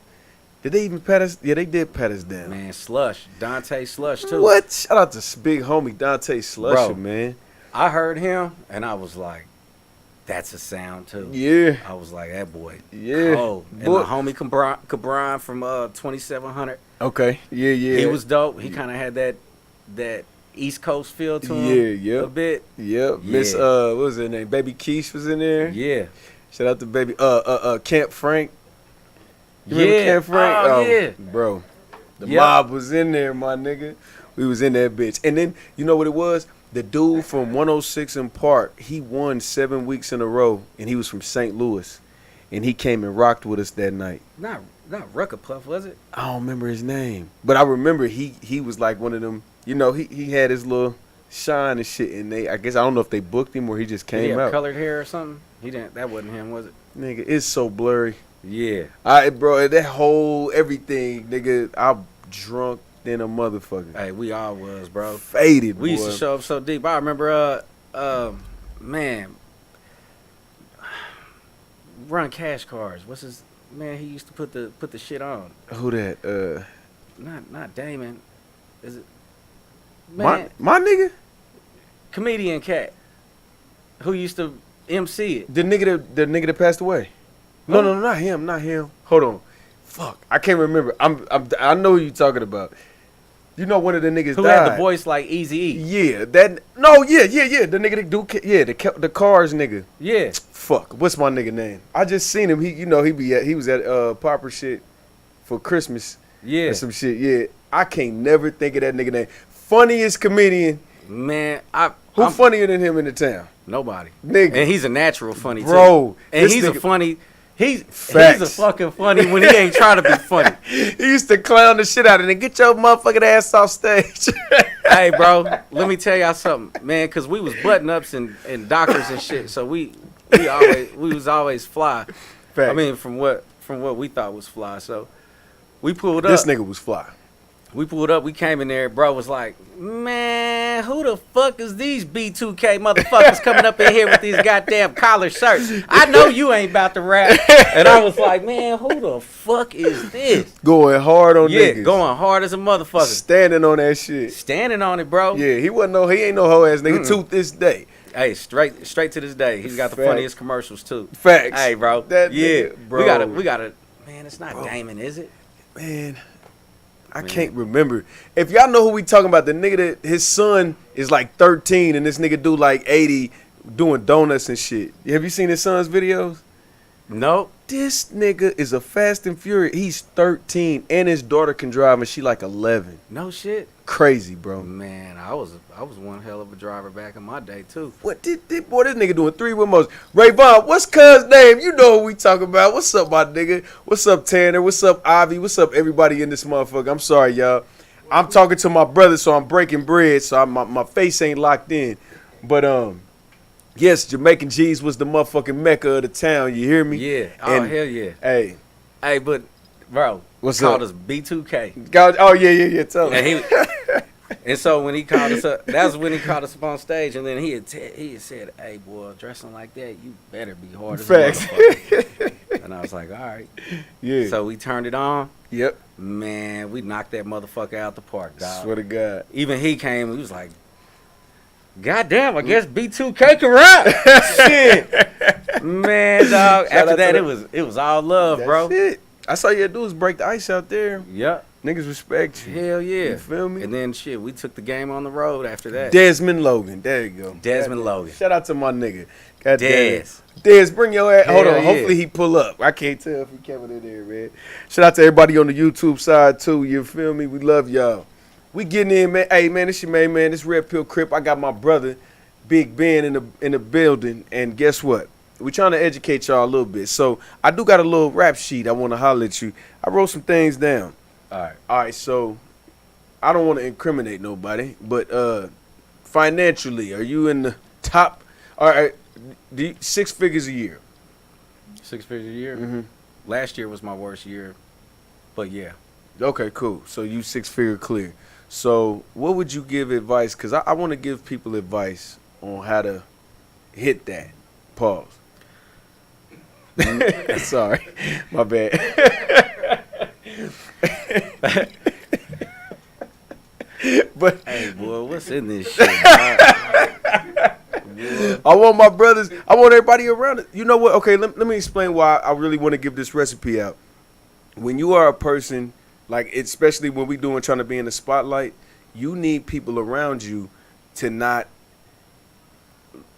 did they even pat us? Yeah, they did pat us down. Man, Slush. Dante Slush, too. What? Shout out to big homie Dante Slusher, Bro. man. I heard him, and I was like, that's a sound, too. Yeah. I was like, that boy. Yeah. Oh, and Boy. the homie Cabron from 2700. Okay. Yeah. He was dope. He kind of had that East Coast feel to him. Yeah. A bit. Yep. Yeah. Miss what was her name? Baby Keish was in there. Yeah. Shout out to baby Camp Frank. You Yeah. remember Camp Frank? Oh, yeah. Bro. The Yep. mob was in there, my nigga. We was in that bitch. And then you know what it was? The dude from 106 in Park, he won 7 weeks in a row, and he was from St. Louis. And he came and rocked with us that night. Not Rucker Puff, was it? I don't remember his name. But I remember he was like one of them, he had his little shine and shit, and I guess I don't know if they booked him or he just Did he came have out. colored hair or something? He didn't. That wasn't him, was it? Nigga, it's so blurry. Yeah. Bro, that whole everything, nigga, I'm drunk than a motherfucker. Hey, we all was, bro. Faded, We used boy. to show up so deep. I remember, man, run cash cars. What's his man? He used to put the shit on. Who that? Not Damon. Is it? Man, My nigga? comedian cat who used to MC it. The nigga that passed away. No, not him. Hold on. Fuck, I can't remember. I know who you talking about. You know one of the niggas Who died. had the voice like Eazy-E. Yeah, that. No, yeah. The nigga that do. Yeah, the cars nigga. Yeah. Fuck, what's my nigga name? I just seen him. He was at Popper shit for Christmas. Yeah. And some shit. Yeah, I can't never think of that nigga name. Funniest comedian. Man, I'm I'm funnier than him in the town? nobody. Nigga. And he's a natural funny Bro, too. And this he's a nigga- funny. He's Facts. a fucking funny when he ain't trying to be funny. He used to clown the shit out of it. Get your motherfucking ass off stage. Hey, bro, let me tell y'all something, man. Cause we was button ups and doctors and shit. So we was always fly. Facts. I mean, from what we thought was fly. So we pulled up. This nigga was fly. We pulled up. We came in there. Bro was like, man, who the fuck is these B2K motherfuckers coming up in here with these goddamn collar shirts? I know you ain't about to rap. And I was like, man, who the fuck is this? Going hard on Yeah, niggas. going hard as a motherfucker. Standing on that shit. Standing on it, bro. Yeah, he ain't no hoe ass nigga to this day. Hey, straight to this day. He's got the Facts. funniest commercials too. Facts. Hey, bro. That yeah, nigga, bro. We gotta. Man, it's not Bro. Damon, is it? Man, I can't remember. If y'all know who we talking about, the nigga that his son is like 13 and this nigga do like 80 doing donuts and shit. Have you seen his son's videos? Nope. This nigga is a Fast and Furious. He's 13 and his daughter can drive and she like 11. No shit. Crazy, bro. Man, I was one hell of a driver back in my day too. What did boy? This nigga doing 3 Wimos. Ray Vaughn, what's cuz name? You know who we talking about. What's up, my nigga? What's up, Tanner? What's up, Ivy? What's up, everybody in this motherfucker? I'm sorry, y'all. I'm talking to my brother, so I'm breaking bread, so my face ain't locked in. But yes, Jamaican G's was the motherfucking mecca of the town. You hear me? Yeah. Oh, And, hell yeah. Hey, Hey, but bro, What's called up? us B2K. God, oh yeah. Tell And me. and so when he called us up, that's when he called us up on stage, and then he had said, "Hey, boy, dressing like that, you better be hard as a Facts. motherfucker." And I was like, "All right." Yeah. So we turned it on. Yep. Man, we knocked that motherfucker out the park, dog. Swear to God. Even he came, he was like, "God damn, I guess B2K can rap." Shit. Man, dog. Shout After out that, to it was all love, That's bro. it. That's all you had to do is break the ice out there. Yep. Niggas respect you. Hell yeah. You feel me? And then shit, we took the game on the road after that. Desmond Logan. There you go. Desmond Logan. Shout out to my nigga. God damn it. Des. Des, bring your ass. Hold Hell on. yeah. Hopefully he pull up. I can't tell if he coming in there, man. Shout out to everybody on the YouTube side too. You feel me? We love y'all. We getting in, man. Hey, man, this your main man. This Red Pill Crip. I got my brother, Big Ben, in the building. And guess what? We trying to educate y'all a little bit. So I do got a little rap sheet. I want to holler at you. I wrote some things down. All right. So I don't want to incriminate nobody, but financially, are you in the top? All right, 6 figures a year. 6 figures a year. Mm-hmm. Last year was my worst year, but yeah. Okay, cool. So you 6-figure clear. So what would you give advice? Because I want to give people advice on how to hit that. Pause. Sorry, my bad. But Hey, boy, what's in this shit? Dog? I want my brothers, I want everybody around it. You know what? Okay, let me explain why I really want to give this recipe out. When you are a person, like especially when we doing trying to be in the spotlight, you need people around you to not,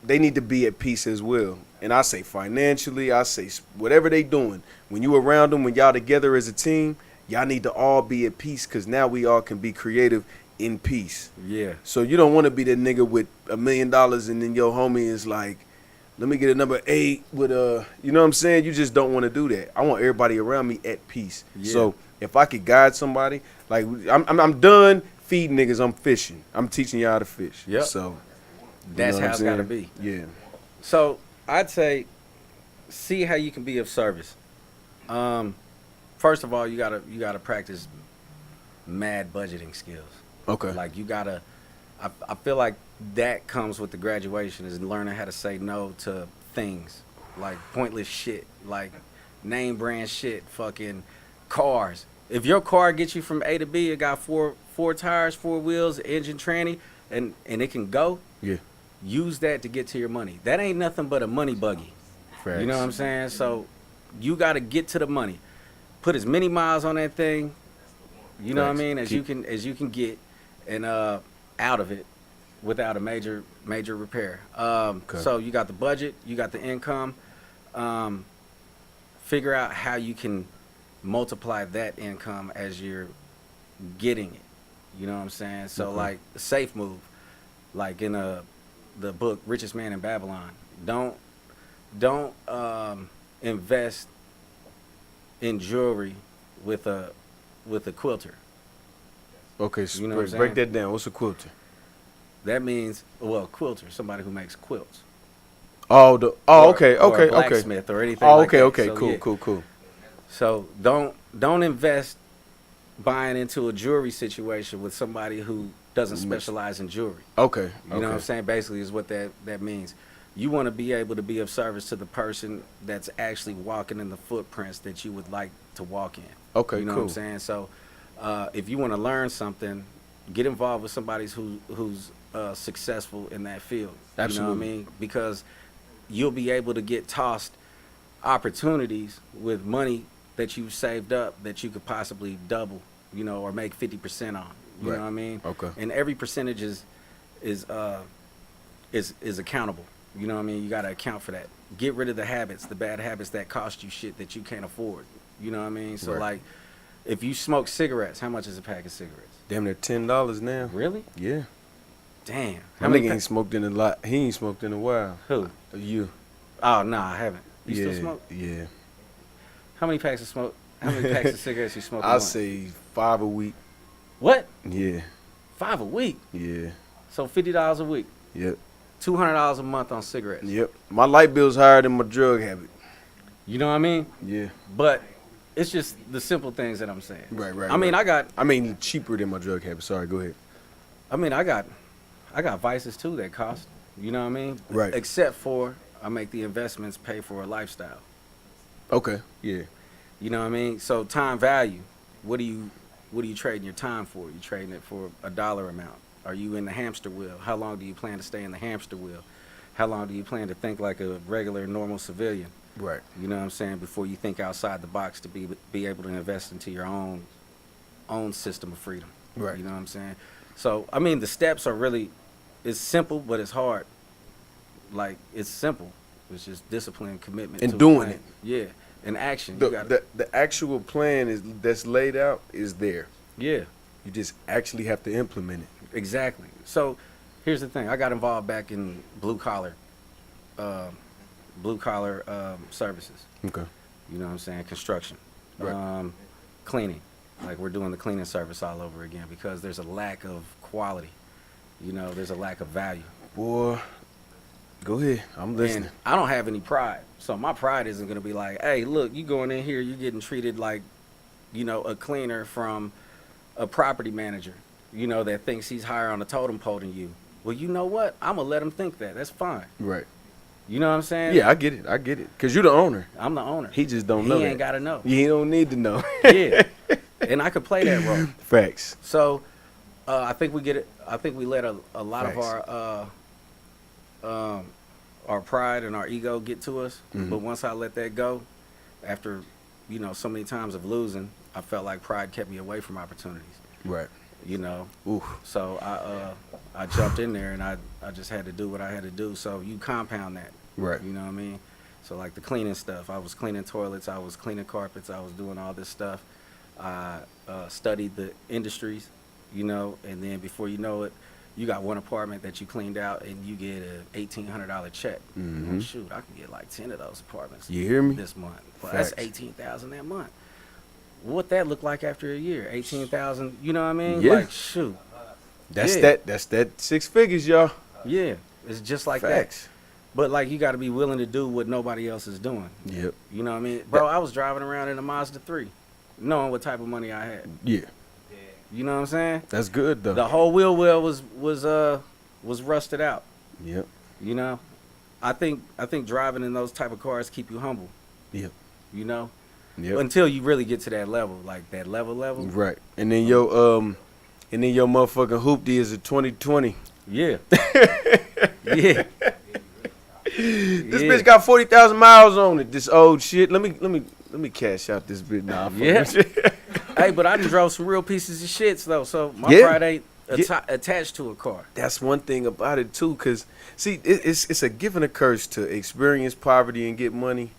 they need to be at peace as well. And I say financially, I say whatever they doing. When you around them, when y'all together as a team, y'all need to all be at peace because now we all can be creative in peace. Yeah. So you don't want to be the nigga with $1 million and then your homie is like, let me get a number 8 with you know what I'm saying? You just don't want to do that. I want everybody around me at peace. Yeah. So if I could guide somebody, like I'm done feeding niggas, I'm fishing. I'm teaching y'all how to fish. Yep. So That's you know how what it's I'm got to saying? be. Yeah. So I'd say see how you can be of service. First of all, you gotta practice mad budgeting skills. Okay. Like you gotta, I feel like that comes with the graduation is learning how to say no to things like pointless shit, like name brand shit, fucking cars. If your car gets you from A to B, it got four tires, 4 wheels, engine tranny, and it can go. Yeah. Use that to get to your money. That ain't nothing but a money buggy. Facts. You know what I'm saying? So you got to get to the money. Put as many miles on that thing, you know what I Facts. mean, as you can get, and out of it without a major repair. So you got the budget, you got the income. Figure out how you can multiply that income as you're getting it. You know what I'm saying? So like a safe move, like in the book Richest Man in Babylon. Don't invest in jewelry with a quilter. Okay, so You know what I'm break saying? that down. What's a quilter? That means, well, quilter, somebody who makes quilts. Oh, Or okay. a blacksmith or anything. Oh, like okay, that. okay, So, cool, yeah. cool. So don't invest buying into a jewelry situation with somebody who doesn't specialize in jewelry. Okay, You know what I'm saying? Basically is what that means. You want to be able to be of service to the person that's actually walking in the footprints that you would like to walk in. Okay, You know cool. what I'm saying? So if you want to learn something, get involved with somebody who's successful in that field. Absolutely. You know what I mean? Because you'll be able to get tossed opportunities with money that you've saved up that you could possibly double, or make 50% on. You Right. know what I mean? Okay. And every percentage is accountable. You know what I mean? You got to account for that. Get rid of the habits, the bad habits that cost you shit that you can't afford. You know what I mean? So Right. like, if you smoke cigarettes, how much is a pack of cigarettes? Damn near $10 now. Really? Yeah. Damn. My nigga ain't smoked in a lot. He ain't smoked in a while. Who? You. Oh no, I haven't. You yeah. still smoke? Yeah. How many packs of smoke? How many packs of cigarettes you smoke? a I'll month? say 5 a week. What? Yeah. 5 a week. Yeah. So $50 a week. Yep. $200 a month on cigarettes. Yep. My light bill's higher than my drug habit. You know what I mean? Yeah. But it's just the simple things that I'm saying. Right. I mean, right. I mean, cheaper than my drug habit. Sorry, go ahead. I got vices too that cost. You know what I mean? Right. Except for I make the investments pay for a lifestyle. Okay. Yeah. You know what I mean? So time value. What are you trading your time for? You trading it for a dollar amount? Are you in the hamster wheel? How long do you plan to stay in the hamster wheel? How long do you plan to think like a regular, normal civilian? Right. You know what I'm saying? Before you think outside the box to be able to invest into your own system of freedom. Right. You know what I'm saying? So I mean, the steps are really, it's simple, but it's hard. Like it's simple. It's just discipline, commitment, And to a doing plan. it. Yeah, and action. You got The actual plan that's laid out is there. yeah. You just actually have to implement it. Exactly. So here's the thing. I got involved back in blue collar services. Okay. You know what I'm saying? Construction. Right. Cleaning. Like we're doing the cleaning service all over again because there's a lack of quality. There's a lack of value. Boy, go ahead. I'm listening. And I don't have any pride. So my pride isn't going to be like, hey, look, you going in here, you getting treated like, a cleaner from a property manager, that thinks he's higher on the totem pole than you. Well, you know what? I'm going to let him think that. That's fine. Right. You know what I'm saying? Yeah, I get it. Because you're the owner. I'm the owner. He just don't know He that. ain't got to know. He don't need to know. Yeah. And I could play that role. Facts. So I think we get it. I think we let a lot Facts. of our pride and our ego get to us. Mhm. But once I let that go, after so many times of losing, I felt like pride kept me away from opportunities. Right. Oof. So I jumped in there and I just had to do what I had to do. So you compound that. Right. You know what I mean? So like the cleaning stuff, I was cleaning toilets, I was cleaning carpets, I was doing all this stuff. I studied the industries, and then before you know it, you got one apartment that you cleaned out and you get a $1,800 check. Mhm. Shoot, I can get like 10 of those apartments. You hear me? This month. Well, that's Facts. $18,000 that month. What that look like after a year? 18,000. You know what I mean? Yeah. Like shoot. That's Yeah. that 6 figures, y'all. Yeah, it's just like Facts. But like you got to be willing to do what nobody else is doing. Yep. You know what I mean, bro? I was driving around in a Mazda 3, knowing what type of money I had. Yeah. You know what I'm saying? That's good though. The whole wheel well was rusted out. Yep. You know, I think driving in those type of cars keep you humble. Yep. You know, Yep. until you really get to that level, like that level. Right. And then your motherfucking hoopty is a 2020. Yeah. Yeah. This bitch got 40,000 miles on it. This old shit. Let me cash out this bitch now. Yeah. Hey, but I done drove some real pieces of shits though, so my Yeah. pride ain't attached to a car. That's one thing about it too, cause see, it's a gift and a curse to experience poverty and get money,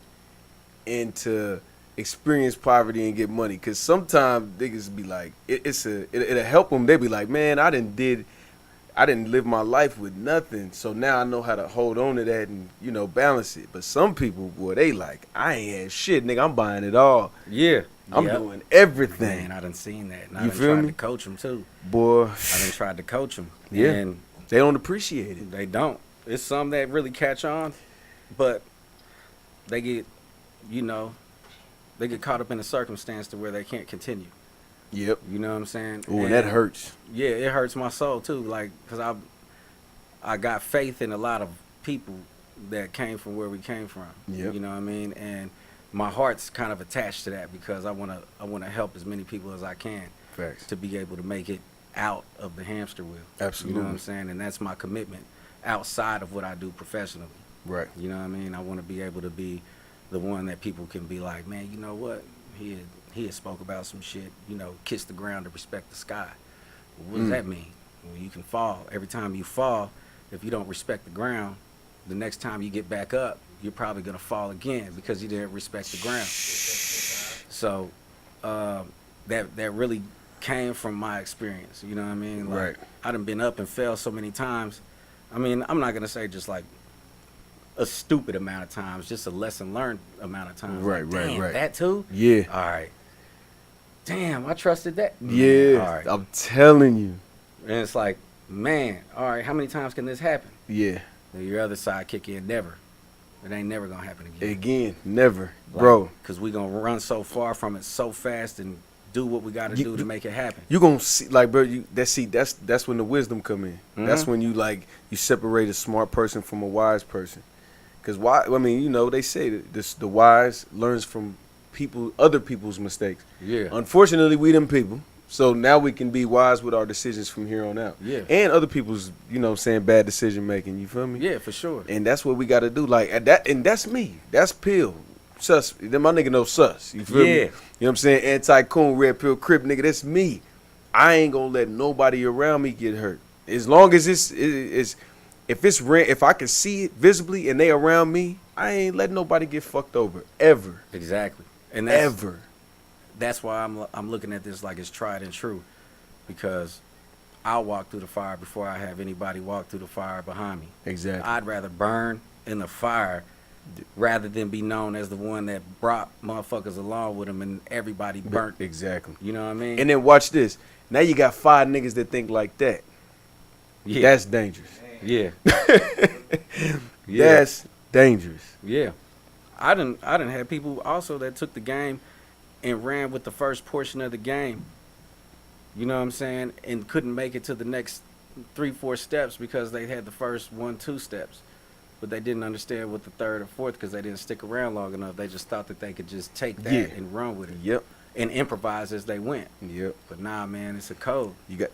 and to experience poverty and get money. Cause sometimes niggas be like, it'll help them. They be like, man, I didn't live my life with nothing, so now I know how to hold on to that and balance it. But some people, boy, they like, I ain't had shit, nigga. I'm buying it all. Yeah. I'm Yep. doing everything. Man, I done seen that. And I You done feel tried me? to coach them too. Boy, I done tried to coach them. Yeah. And they don't appreciate it. they don't. It's some that really catch on, but they get, they get caught up in a circumstance to where they can't continue. Yep. You know what I'm saying? Ooh, and that hurts. Yeah, it hurts my soul too. Like, cause I got faith in a lot of people that came from where we came from. Yep. You know what I mean? And my heart's kind of attached to that because I wanna help as many people as I can Facts. to be able to make it out of the hamster wheel. Absolutely. You know what I'm saying? And that's my commitment outside of what I do professionally. Right. You know what I mean? I want to be able to be the one that people can be like, man, you know what? He had spoke about some shit, kiss the ground to respect the sky. Well, what does that mean? Well, you can fall. Every time you fall, if you don't respect the ground, the next time you get back up, you're probably going to fall again because you didn't respect the ground. So that really came from my experience. You know what I mean? Like, Right. I done been up and fell so many times. I mean, I'm not going to say just like a stupid amount of times, just a lesson learned amount of times. Right, Like, right, damn, right. that too? Yeah. All right. Damn, I trusted that. Yeah. All right. I'm telling you. And it's like, man, all right, how many times can this happen? Yeah. Then your other side kick in, never. It ain't never gonna happen again. Again, never, bro. Because we gonna run so far from it so fast and do what we gotta do to make it happen. You gonna see, like, bro. That's when the wisdom come in. That's Mhm. when you separate a smart person from a wise person. Cause why? I mean, they say that the wise learns from other people's mistakes. Yeah. Unfortunately, we them people. So now we can be wise with our decisions from here on out. Yeah. And other people's, bad decision making. You feel me? Yeah, for sure. And that's what we got to do. Like and that's me. That's Pill. Sus. Then my nigga know Sus. You feel me? Yeah. You know what I'm saying? Anti-coon, Red Pill, Crip, nigga. That's me. I ain't gonna let nobody around me get hurt. As long as if I can see it visibly and they around me, I ain't letting nobody get fucked over ever. Exactly. And that's why I'm looking at this like it's tried and true, because I'll walk through the fire before I have anybody walk through the fire behind me. Exactly. I'd rather burn in the fire rather than be known as the one that brought motherfuckers along with him and everybody burnt. Exactly. You know what I mean? And then watch this. Now you got 5 niggas that think like that. yeah. That's dangerous. yeah. That's dangerous. Yeah. I done had people also that took the game and ran with the first portion of the game. You know what I'm saying? And couldn't make it to the next 3-4 steps because they had the first 1-2 steps. But they didn't understand what the third or fourth, because they didn't stick around long enough. They just thought that they could just take that Yeah. and run with it. Yep. And improvise as they went. Yep. But nah, man, it's a code. You got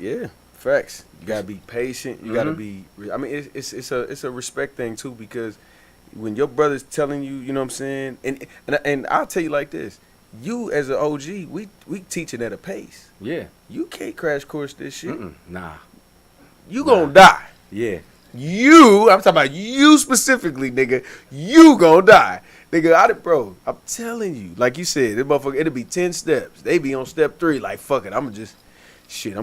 facts. You gotta be patient. You gotta be. I mean, it's a respect thing too, because when your brother's telling you, you know what I'm saying, and I'll tell you like this: you as an OG, we teaching at a pace. Yeah. You can't crash course this shit. Nah. You gonna die. Yeah. I'm talking about you specifically, nigga. You gonna die, nigga. Bro, I'm telling you, like you said, this motherfucker, it'll be 10 steps. They be on step 3, like fuck it. I'm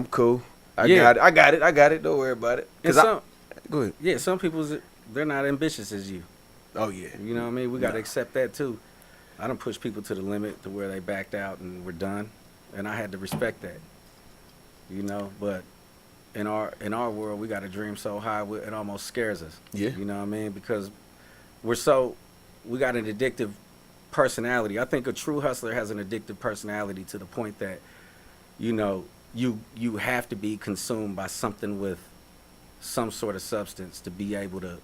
cool. I got it. Don't worry about it. Go ahead. Yeah, some people, they're not ambitious as you. Oh yeah. You know what I mean? We got to accept that too. I done pushed people to the limit to where they backed out and were done, and I had to respect that. But in our world, we got to dream so high it almost scares us. Yeah. You know what I mean? Because we got an addictive personality. I think a true hustler has an addictive personality to the point that, you know, you have to be consumed by something with some sort of substance to be able to,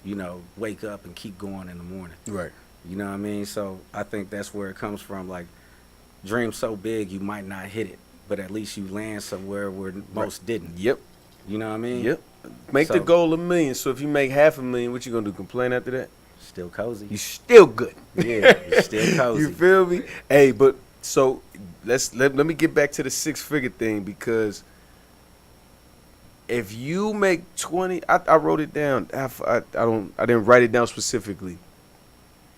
you know, wake up and keep going in the morning. Right. You know what I mean? So I think that's where it comes from. Like, dream so big you might not hit it, but at least you land somewhere where most didn't. Yep. You know what I mean? Yep. Make the So- goal $1 million. So if you make $500,000, what you gonna do? Complain after that? Still cozy. You still good. Yeah, you still cozy. You feel me? Hey, but so let me get back to the 6-figure thing, because if you make 20, I wrote it down. I didn't write it down specifically.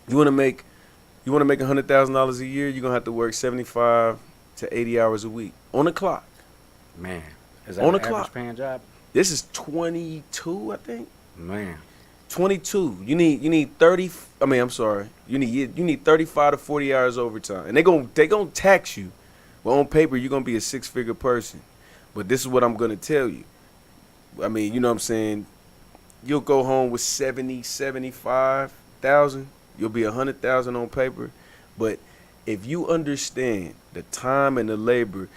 You want to make $100,000 a year, you're gonna have to work 75 to 80 hours a week on the clock. Man, is that On an the clock. average paying job? This is 22, I think. Man, 22. You need 30. I mean, I'm sorry. You need 35 to 40 hours overtime, and they gonna tax you. Well, on paper, you're gonna be a 6-figure person, but this is what I'm gonna tell you. I mean, you know what I'm saying? You'll go home with 75,000. You'll be 100,000 on paper, but if you understand the time and the labor,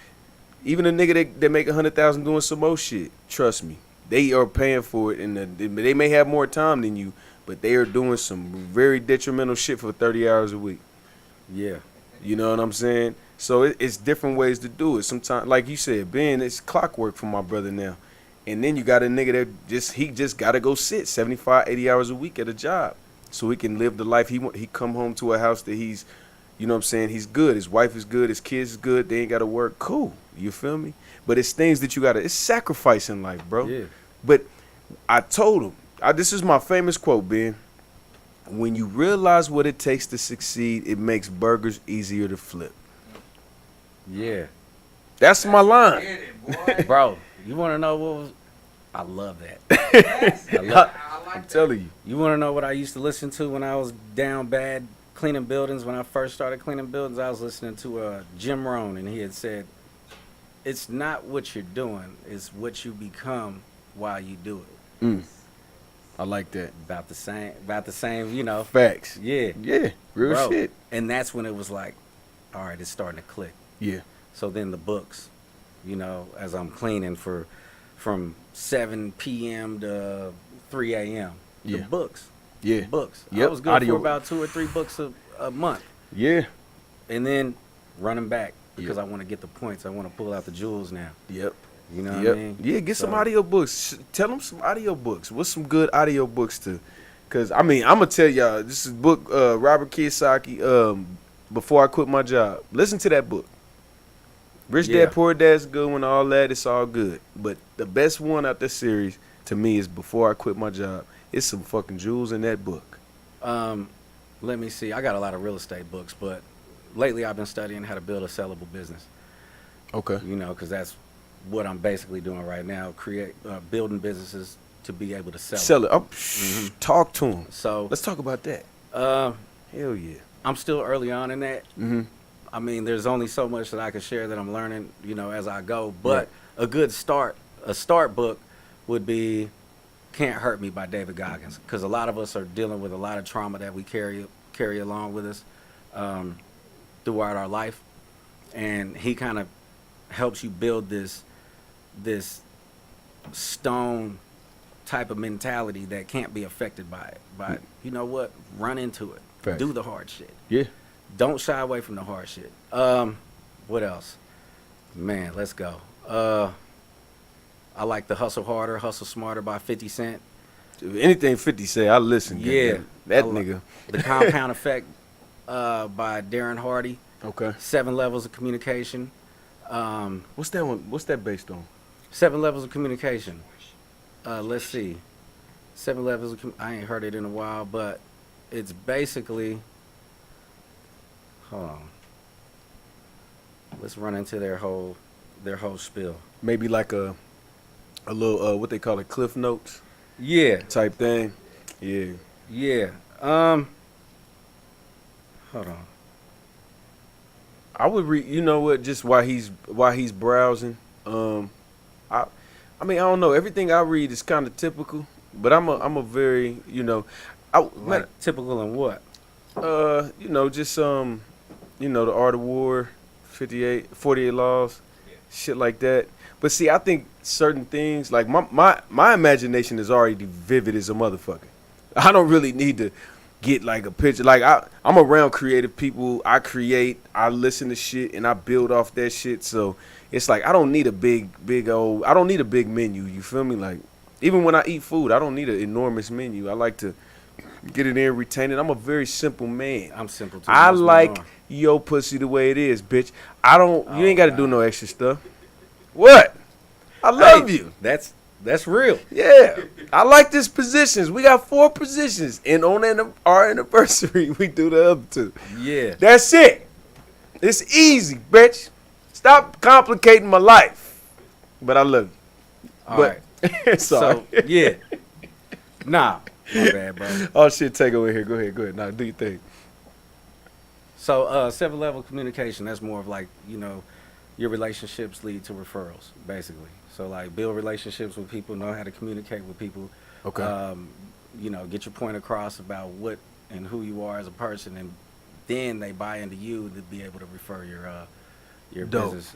even a nigga that make 100,000 doing some more shit, trust me, they are paying for it, and they may have more time than you, but they are doing some very detrimental shit for 30 hours a week. yeah. You know what I'm saying? So it's different ways to do it. Sometimes, like you said, Ben, it's clockwork for my brother now. And then you got a nigga that just got to go sit 75, 80 hours a week at a job so he can live the life he want. He come home to a house that he's, you know what I'm saying, he's good. His wife is good. His kids is good. They ain't got to work. Cool. You feel me? But it's things that you got to, it's sacrifice in life, bro. Yeah. But I told him, this is my famous quote, Ben. When you realize what it takes to succeed, it makes burgers easier to flip. Yeah. That's my line. Bro, you want to know what was... I love that. I'm telling you. You want to know what I used to listen to when I was down bad cleaning buildings? When I first started cleaning buildings, I was listening to Jim Rohn, and he had said, it's not what you're doing, it's what you become while you do it. I like that. About the same, you know. Facts. Yeah. Yeah. Real Bro. shit. And that's when it was like, all right, it's starting to click. Yeah. So then the books, you know, as I'm cleaning from 7 p.m. to 3 a.m. The Yeah. books. Yeah. Books. I Yep. was good Audio. for about 2 or 3 books a month. Yeah. And then running back because Yep. I want to get the points. I want to pull out the jewels now. Yep. You know Yep. what I mean? Yeah, get some So- audio books. Tell them some audio books. What's some good audio books to? Because, I mean, I'm going to tell y'all, this is book Robert Kiyosaki, Before I Quit My Job. Listen to that book. Rich Yeah. Dad, Poor Dad's good one, all that. It's all good. But the best one out this series, to me, is Before I Quit My Job. It's some fucking jewels in that book. Let me see. I got a lot of real estate books, but lately I've been studying how to build a sellable business. Okay. You know, because that's what I'm basically doing right now, building businesses to be able to sell. Sell it. Oh, Talk to him. So Let's talk about that. uh, Hell yeah. I'm still early on in that. Mm-hmm. I mean, there's only so much that I can share that I'm learning, you know, as I go. But Right. a start book would be Can't Hurt Me by David Goggins, because a lot of us are dealing with a lot of trauma that we carry along with us throughout our life, and he kind of helps you build this stone type of mentality that can't be affected by it. But you know what? Run into it. Facts. Do the hard shit. Yeah. Don't shy away from the hard shit. What else? Man, let's go. I like the Hustle Harder, Hustle Smarter by 50 Cent. Anything 50 say, I listen. Yeah. goddamn. That I li- nigga. The Compound Effect by Darren Hardy. Okay. 7 Levels of Communication. What's that one? What's that based on? 7 Levels of Communication. Let's see. 7 Levels of I ain't heard it in a while, but it's basically... Hold on. Let's run into their whole spiel. Maybe like a little what they call it, Cliff Notes Yeah. type thing. Yeah. Yeah. Hold on. I would read. You know what? Just while he's browsing. I mean, I don't know. Everything I read is kind of typical, but I'm a very, you know, Like typical in what? You know, just you know, the Art of War, 48 Laws, shit like that. But see, I think certain things like my imagination is already vivid as a motherfucker. I don't really need to get like a picture. Like I'm around creative people. I create, I listen to shit, and I build off that shit. So it's like I don't need a big old. I don't need a big menu. You feel me? Like even when I eat food, I don't need an enormous menu. I like to get it in, retain it. I'm a very simple man. I'm simple too. I Most men like are. your pussy the way it is, bitch. I don't. You ain't got to do God. no extra stuff. What? I love Hey, you. That's real. Yeah, I like this positions. We got 4 positions, and on our anniversary, we do the other 2. Yeah. That's it. It's easy, bitch. Stop complicating my life. But I love you. All but right. sorry. So yeah. Nah. My bad, bro. Oh shit, take over here. Go ahead. Now do your thing. So 7-level communication, that's more of like, you know, your relationships lead to referrals, basically. So like build relationships with people, know how to communicate with people. Okay. You know, get your point across about what and who you are as a person, and then they buy into you to be able to refer your Dope. business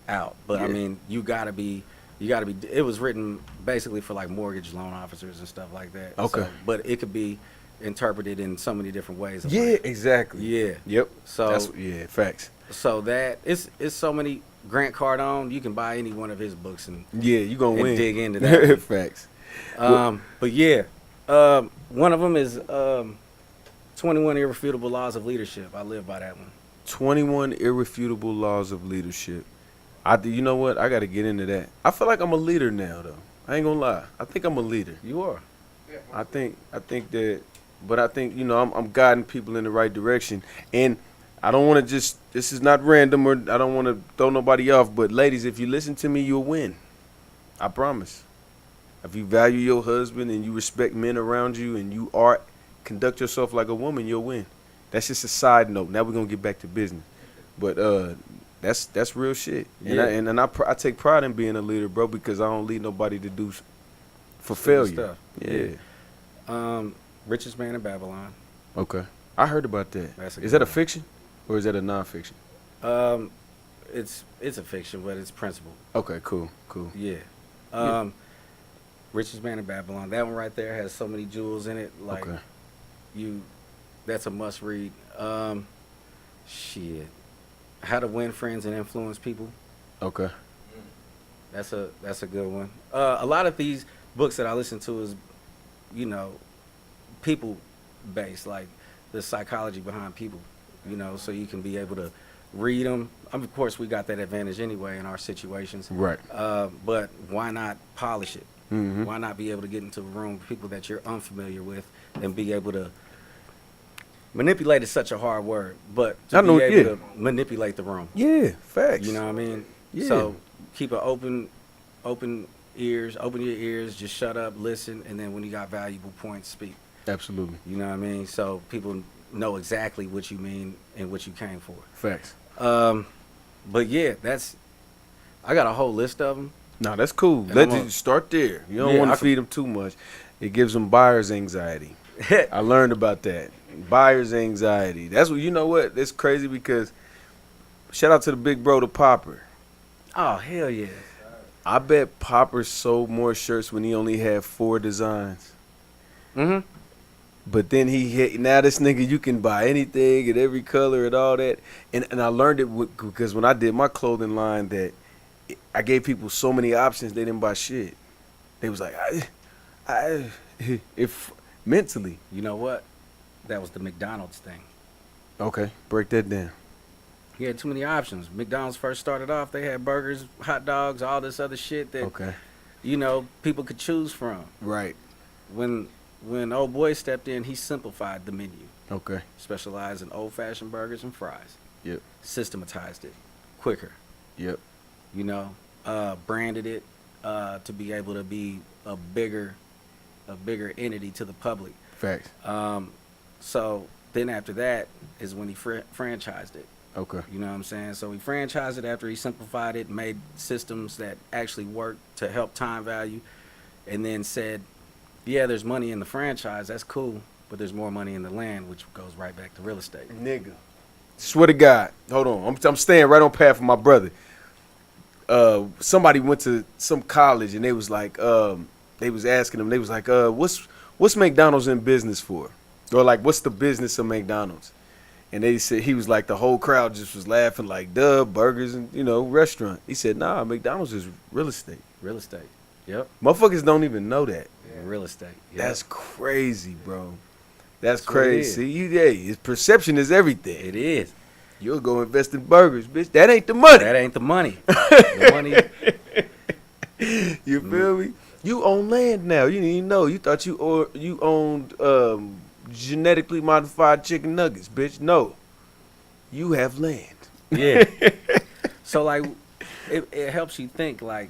out. But I Yeah. mean, you gotta be. It was written basically for like mortgage loan officers and stuff like that. Okay. So, but it could be interpreted in so many different ways. Yeah, exactly. Yeah. Yep. So yeah, facts. so that it's so many. Grant Cardone, you can buy any one of his books and Yeah, you gonna win. dig into that one. Facts. But yeah, one of them is 21 Irrefutable Laws of Leadership. I live by that one. 21 irrefutable laws of leadership. You know what? I got to get into that. I feel like I'm a leader now, though. I ain't gonna lie. I think I'm a leader. You are. I think that, but I think, you know, I'm guiding people in the right direction. And I don't want to just, this is not random, or I don't want to throw nobody off, but ladies, if you listen to me, you'll win. I promise. If you value your husband and you respect men around you and you conduct yourself like a woman, you'll win. That's just a side note. Now we're going to get back to business. But that's real shit. Yeah. And I take pride in being a leader, bro, because I don't lead nobody to do for failure. Stuff. Yeah. Richest Man in Babylon. Okay. I heard about that. That's a Is good that a one. fiction or is that a nonfiction? It's a fiction, but it's principle. Okay, cool. Yeah. Richest Man in Babylon. That one right there has so many jewels in it. Like Okay. that's a must read. Shit. How to Win Friends and Influence People. Okay. That's a good one. A lot of these books that I listen to is, you know, people based, like the psychology behind people, you know, so you can be able to read them. Of course, we got that advantage anyway in our situations. Right. But why not polish it? Mm-hmm. Why not be able to get into a room with people that you're unfamiliar with and be able to manipulate is such a hard word, but to I know, be able yeah. to manipulate the room. Yeah, facts. You know what I mean? Yeah. So keep an open your ears, just shut up, listen, and then when you got valuable points, speak. Absolutely. You know what I mean? So people know exactly what you mean and what you came for. Facts. But yeah, I got a whole list of them. No, that's cool. And Let I'm you a- start there. You don't Yeah, want I to could- feed them too much. It gives them buyer's anxiety. I learned about that. Buyer's anxiety. That's what, you know what? It's crazy because shout out to the big bro, the Popper. Oh, hell yeah. I bet Popper sold more shirts when he only had 4 designs. Mm-hmm. But then now this nigga, you can buy anything in every color and all that. And I learned it because when I did my clothing line that I gave people so many options, they didn't buy shit. They was like, if mentally. You know what? That was the McDonald's thing. Okay, break that down. He had too many options. McDonald's first started off, they had burgers, hot dogs, all this other shit that, Okay. you know, people could choose from. Right. When old boy stepped in, he simplified the menu. Okay. Specialized in old-fashioned burgers and fries. Yep. Systematized it. Quicker. Yep. You know, branded it to be able to be a bigger entity to the public. Facts. So then after that is when he franchised it. Okay. You know what I'm saying? So he franchised it after he simplified it, made systems that actually worked to help time value, and then said, yeah, there's money in the franchise. That's cool. but there's more money in the land, which goes right back to real estate. Nigga. Swear to God. Hold on. I'm staying right on path for my brother. Somebody went to some college and they was like, they was asking him, they was like, what's McDonald's in business for? Or like, what's the business of McDonald's? And they said, he was like, the whole crowd just was laughing like, duh, burgers and, restaurant. He said, nah, McDonald's is real estate. Real estate. Yep. Motherfuckers don't even know that. Real estate. Yep. That's crazy, bro. That's That's what it crazy. See, his perception is everything. It is. You'll go invest in burgers, bitch. That ain't the money. That ain't the money. The money. You feel me? You own land now. You didn't even know. You thought you owned genetically modified chicken nuggets, bitch. No. You have land. Yeah. So like, it helps you think like,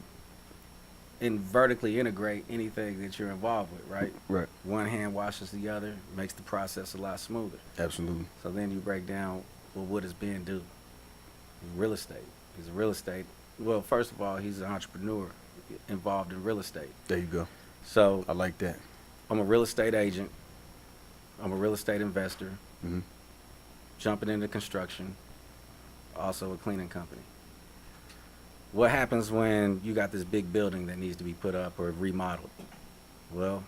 and vertically integrate anything that you're involved with, right? Right. One hand washes the other, makes the process a lot smoother. Absolutely. So then you break down, well, what does Ben do? Real estate. He's a real estate. Well, first of all, he's an entrepreneur involved in real estate. There you go. So I like that. I'm a real estate agent. I'm a real estate investor. Mm-hmm. Jumping into construction. Also a cleaning company. What happens when you got this big building that needs to be put up or remodeled? Well,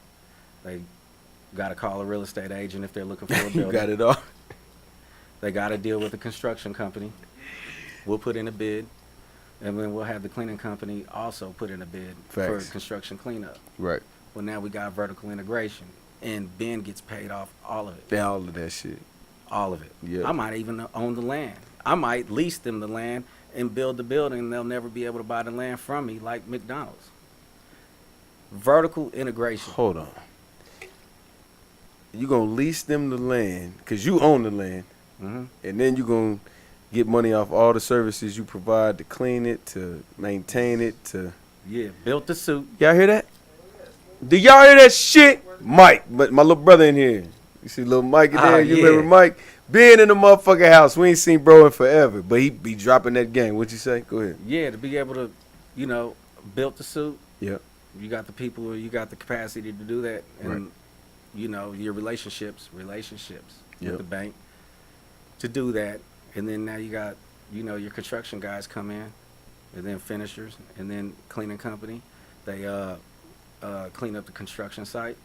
they got to call a real estate agent if they're looking for a building. You got it all. They got to deal with a construction company. We'll put in a bid, and then we'll have the cleaning company also put in a bid for Facts. construction cleanup. Right. Well, now we got vertical integration, and Ben gets paid off all of it. Yeah, all of that shit. All of it. Yeah. I might even own the land. I might lease them the land and build the building, and they'll never be able to buy the land from me like McDonald's. Vertical integration. Hold on. You gonna lease them the land because you own the land, Mm-hmm. and then you gonna get money off all the services you provide to clean it, to maintain it, to. Yeah, built the suit. Y'all hear that? Do y'all hear that shit? Mike, but my little brother in here. You see little Mike in there? You Yeah. remember Mike? Being in the motherfucking house. We ain't seen bro in forever, but he be dropping that game. What'd you say? Go ahead. Yeah, to be able to, built the suit. Yep. You got the people, you got the capacity to do that, and Right. your relationships Yep. with the bank to do that, and then now you got your construction guys come in, and then finishers, and then cleaning company, they clean up the construction site,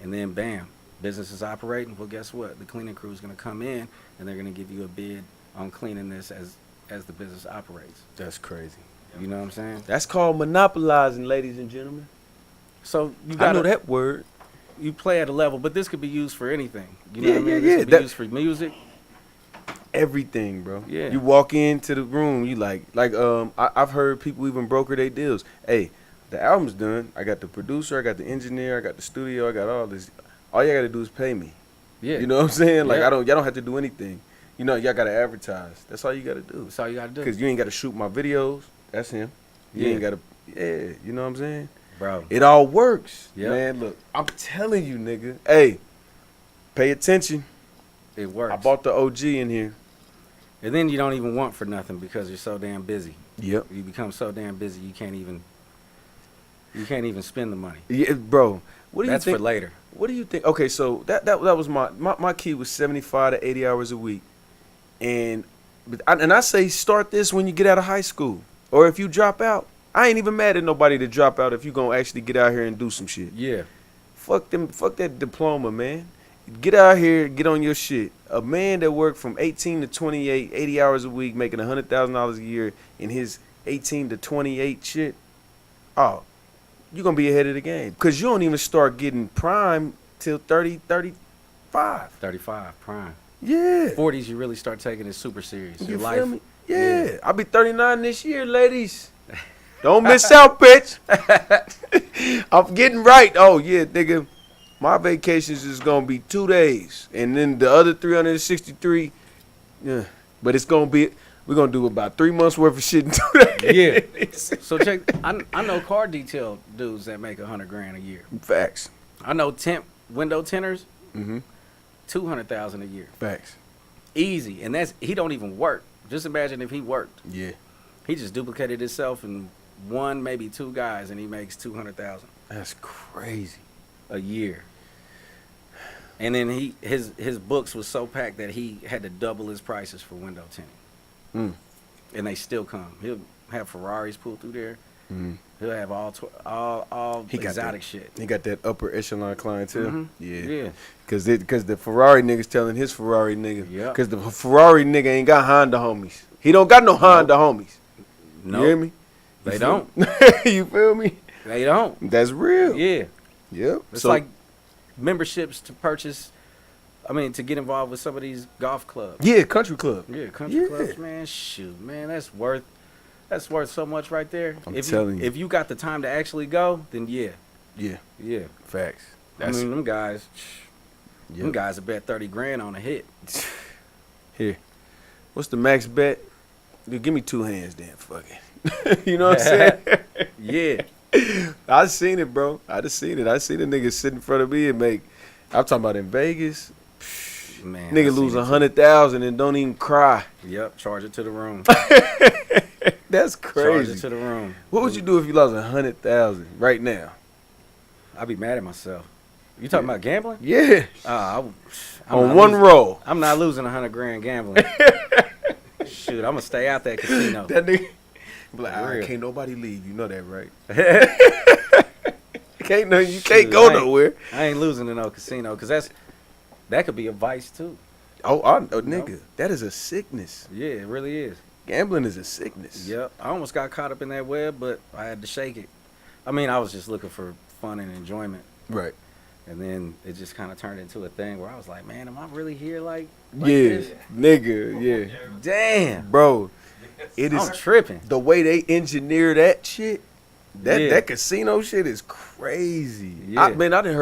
and then bam, business is operating. Well, guess what? The cleaning crew is going to come in, and they're going to give you a bid on cleaning this as the business operates. That's crazy. You know what I'm saying? That's called monopolizing, ladies and gentlemen. So you I got know that word. You play at a level, but this could be used for anything. You know what I mean? Yeah, This yeah, could be that- used for music. Everything, bro. Yeah. You walk into the room, you I've heard people even broker their deals. Hey, the album's done. I got the producer, I got the engineer, I got the studio, I got all this. All you gotta do is pay me. Yeah. You know what I'm saying? Like Yeah. y'all don't have to do anything. Y'all gotta advertise. That's all you gotta do. That's all you got to do. Cause you ain't gotta shoot my videos. That's him. You Yeah. ain't gotta. Yeah, you know what I'm saying? Bro. It all works. Yeah. Man, look, I'm telling you, nigga. Hey, pay attention. It works. I bought the OG in here. And then you don't even want for nothing because you're so damn busy. Yep. You become so damn busy you can't even spend the money. Yeah, bro. What do That's you think? for later. What do you think? Okay, so that was my key was 75 to 80 hours a week, and I say start this when you get out of high school, or if you drop out. I ain't even mad at nobody to drop out if you gonna actually get out here and do some shit. Yeah. Fuck that diploma, man. Get out here, get on your shit. A man that worked from 18 to 28, 80 hours a week, making $100,000 a year in his 18 to 28 shit. Oh, you're going to be ahead of the game. Because you don't even start getting prime till 30, 35. 35, prime. Yeah. 40s, you really start taking it super serious. You Your feel life. me? Yeah. I'll be 39 this year, ladies. Don't miss out, bitch. I'm getting right. Oh, yeah, nigga. My vacations is going to be 2 days. And then the other 363, yeah. But it's going to be, we're going to do about 3 months worth of shit in 2 days. Yeah. So check, I know car detail dudes that make $100,000 a year. Facts. I know window tinters, Mm-hmm. $200,000 a year. Facts. Easy. And he don't even work. Just imagine if he worked. Yeah. He just duplicated himself in one, maybe two guys, and he makes $200,000 That's crazy. a year. And then his books was so packed that he had to double his prices for window tinting. And they still come. He'll have Ferraris pull through there. He'll have all exotic shit. He got that upper echelon clientele. Yeah. Cause the Ferrari niggas telling his Ferrari nigga. Yeah. Cause the Ferrari nigga ain't got Honda homies. He don't got no Honda homies. No, You hear me? they don't. You feel me? They don't. That's real. Yeah. Yep. It's like memberships to purchase. I mean, to get involved with some of these golf clubs. Yeah, country club. Yeah, country clubs, man. Shoot, man, that's worth so much right there. I'm telling you. If you got the time to actually go, then yeah. Facts. I mean, them guys Yep. will bet 30 grand on a hit. Here. What's the max bet? Dude, give me 2 hands then, fuck it. You know what I'm saying? Yeah. I seen it, bro. I just seen it. I seen the nigga sit in front of me and make. I'm talking about in Vegas. Man, I Nigga seen lose it too. 100,000 and don't even cry. Yep, charge it to the room. That's Charge crazy. it to the room. What would you do if you lost 100,000 right now? I'd be mad at myself. You talking about gambling? Yeah. I'm On not one losing- roll. I'm not losing 100 grand gambling. Shoot, I'm gonna stay out that casino. That nigga. Be like, For all right, real. can't nobody leave. You know that, right? You can't go nowhere. I ain't losing to no casino because that could be a vice too. Nigga, that is a sickness. Yeah, it really is. Gambling is a sickness. Yep. I almost got caught up in that web, but I had to shake it. I mean, I was just looking for fun and enjoyment. Right. And then it just kind of turned into a thing where I was like, man, am I really here like Yeah, this? nigga, yeah. Damn. Bro, it is I'm tripping. the way they engineer that shit. Yeah. That casino shit is crazy. Yeah. I done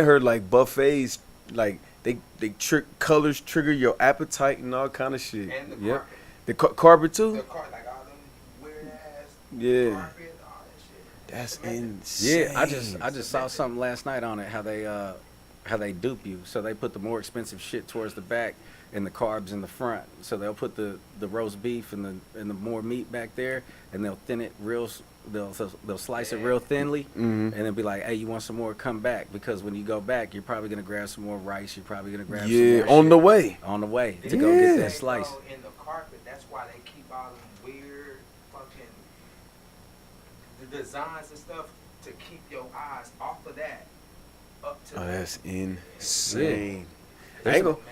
heard like buffets, like they trick colors trigger your appetite and all kind of shit. And the Yep. carpet. The carpet too. The car, like all them weird ass Yeah, carpet, all that shit. that's insane. Yeah, I just saw something last night on it how they dupe you. So they put the more expensive shit towards the back and the carbs in the front. So they'll put the roast beef and the more meat back there, and they'll thin it real. They'll slice it real thinly, and then be like, "Hey, you want some more? Come back." Because when you go back, you're probably gonna grab some more rice. You're probably gonna grab some Yeah, more on shit the way. on the way to go get Yeah. that slice. They go in the carpet. That's why they keep all them weird fucking the designs and stuff to keep your eyes off of that up to. Oh, that's insane. I There's ain't a, gonna-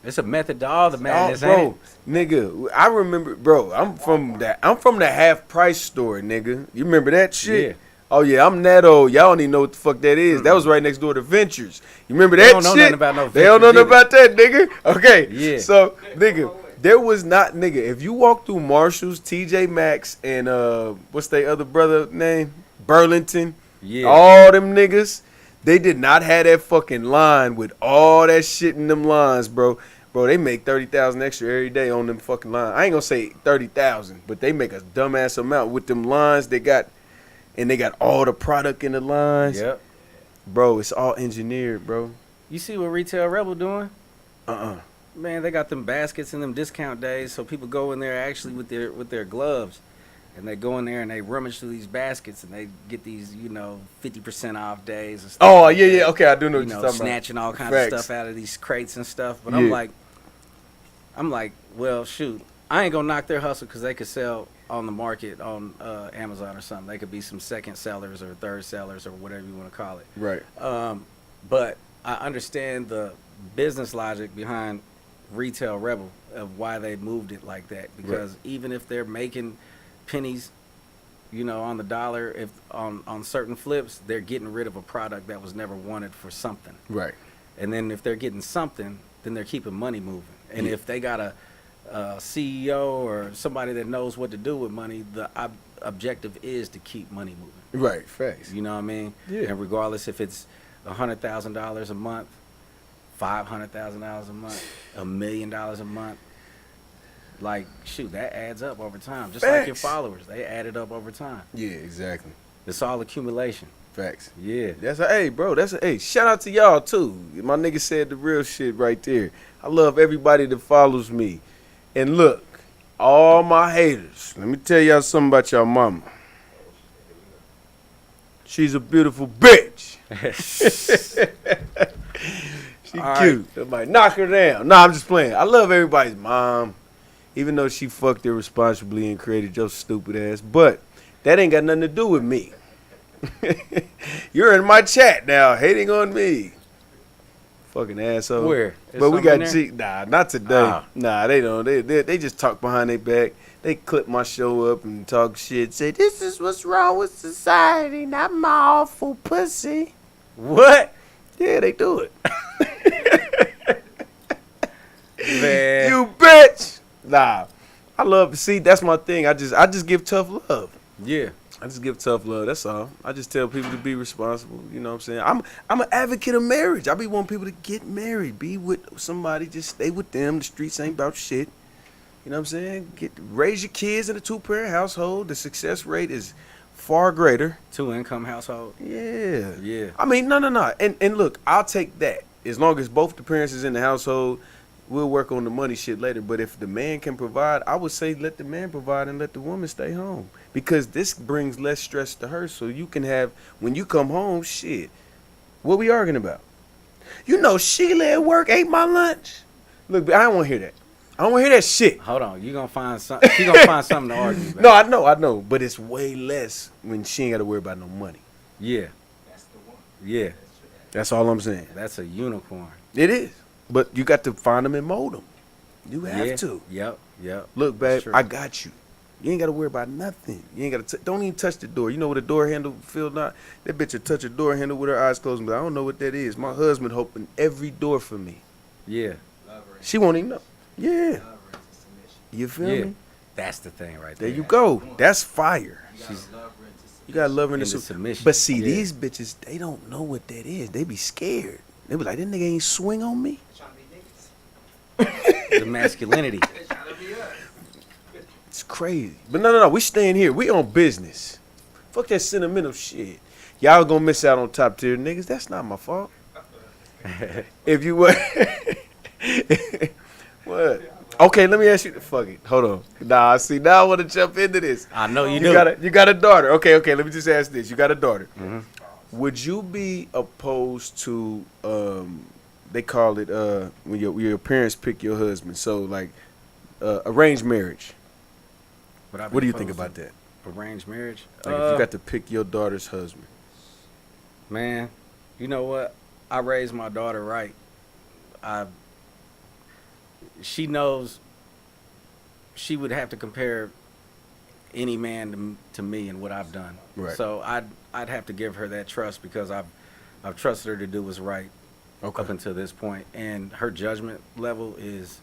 it's a method to all the Oh, madness, ain't bro, nigga, I remember, bro. I'm from the half price store, nigga. You remember that shit? Yeah. Oh yeah, I'm that old. Y'all don't even know what the fuck that is. That was right next door to Ventures. You remember that They don't know shit? nothing about no They don't know Ventures nothing about that, nigga. Okay. Yeah. So, nigga, there was not, nigga. If you walk through Marshalls, TJ Maxx, and what's their other brother name? Burlington. Yeah. All them niggas, they did not have that fucking line with all that shit in them lines, bro. Bro, they make 30,000 extra every day on them fucking lines. I ain't gonna say 30,000, but they make a dumbass amount with them lines they got, and they got all the product in the lines. Yep. Bro, it's all engineered, bro. You see what Retail Rebel doing? Uh-uh. Man, they got them baskets and them discount days, so people go in there actually with their gloves, and they go in there and they rummage through these baskets and they get these 50% off days and stuff. Oh, like yeah, that. yeah. Okay, I do know what You you're know, talking snatching all kinds Facts. of stuff out of these crates and stuff. But Yeah. I'm like, well, shoot, I ain't gonna knock their hustle because they could sell on the market on Amazon or something. They could be some second sellers or third sellers or whatever you want to call it. Right. But I understand the business logic behind Retail Rebel of why they moved it like that. Because even if they're making pennies, on the dollar, if on certain flips, they're getting rid of a product that was never wanted for something. Right. And then if they're getting something, then they're keeping money moving. And Yeah. if they got a CEO or somebody that knows what to do with money, the objective is to keep money moving. Right. Facts. You know what I mean? Yeah. And regardless if it's $100,000 a month, $500,000 a month, $1 million a month, like, shoot, that adds up over time. Just like your Facts. followers, they added up over time. Yeah, exactly. It's all accumulation. Facts. Yeah. Hey, shout out to y'all too. My nigga said the real shit right there. I love everybody that follows me. And look, all my haters, let me tell y'all something about y'all mama. She's a beautiful bitch. She All cute. I'm like, knock her down. Nah, I'm just playing. I love everybody's mom, even though she fucked irresponsibly and created your stupid ass. But that ain't got nothing to do with me. You're in my chat now, hating on me. Fucking asshole. Where? Is But we something got in Nah, there? not today. Ah. Nah, they don't. They just talk behind their back. They clip my show up and talk shit. Say this is what's wrong with society. Not my awful pussy. What? Yeah, they do it. Man. You bitch. Nah, I love. See, that's my thing. I just give tough love. Yeah. I just give tough love. That's all. I just tell people to be responsible. You know what I'm saying? I'm an advocate of marriage. I be wanting people to get married, be with somebody, just stay with them. The streets ain't about shit. You know what I'm saying? Raise your kids in a 2-parent household. The success rate is far greater. 2-income household. Yeah. Yeah. I mean, no. And look, I'll take that. As long as both the parents is in the household, we'll work on the money shit later. But if the man can provide, I would say let the man provide and let the woman stay home. Because this brings less stress to her. So you can have, when you come home, shit, what we arguing about? You know Sheila at work ate my lunch. Look, I don't want to hear that. I don't want to hear that shit. Hold on. You gonna find something. She gonna find something to argue about. No, I know. But it's way less when she ain't got to worry about no money. Yeah. That's the one. Yeah. That's all I'm saying. That's a unicorn. It is. But you got to find them and mold them. You have Yeah. to. Yep. Look, That's babe, true. I got you. You ain't got to worry about nothing. You ain't got to. Don't even touch the door. You know what a door handle feel not? That bitch will touch a door handle with her eyes closed and be like, I don't know what that is. My husband opened every door for me. Yeah. Love her. She won't even know. Yeah. Love her is a submission. You feel Yeah. me? That's the thing right There there. you go. That's fire. You gotta She's- love her into submission. You got to love her in Into the submission. But see, Yeah. these bitches, they don't know what that is. They be scared. They be like, that nigga ain't swing on me. They trying to be niggas. The masculinity. They trying to be us. It's crazy. But no. We staying here. We on business. Fuck that sentimental shit. Y'all gonna miss out on top tier niggas. That's not my fault. If you were. What? Okay, let me ask you. Fuck it. Hold on. Nah, see, now I want to jump into this. I know you You do. you got a daughter. Okay. Let me just ask this. You got a daughter. Mhm. Would you be opposed to they call it when your parents pick your husband? So like arranged marriage. But I'd be What do you think opposed about to that? Arranged marriage. Like if you got to pick your daughter's husband. Man, you know what? I raised my daughter right. She knows she would have to compare any man to me and what I've done. Right. So I'd have to give her that trust because I've trusted her to do what's right Okay. up until this point, and her judgment level is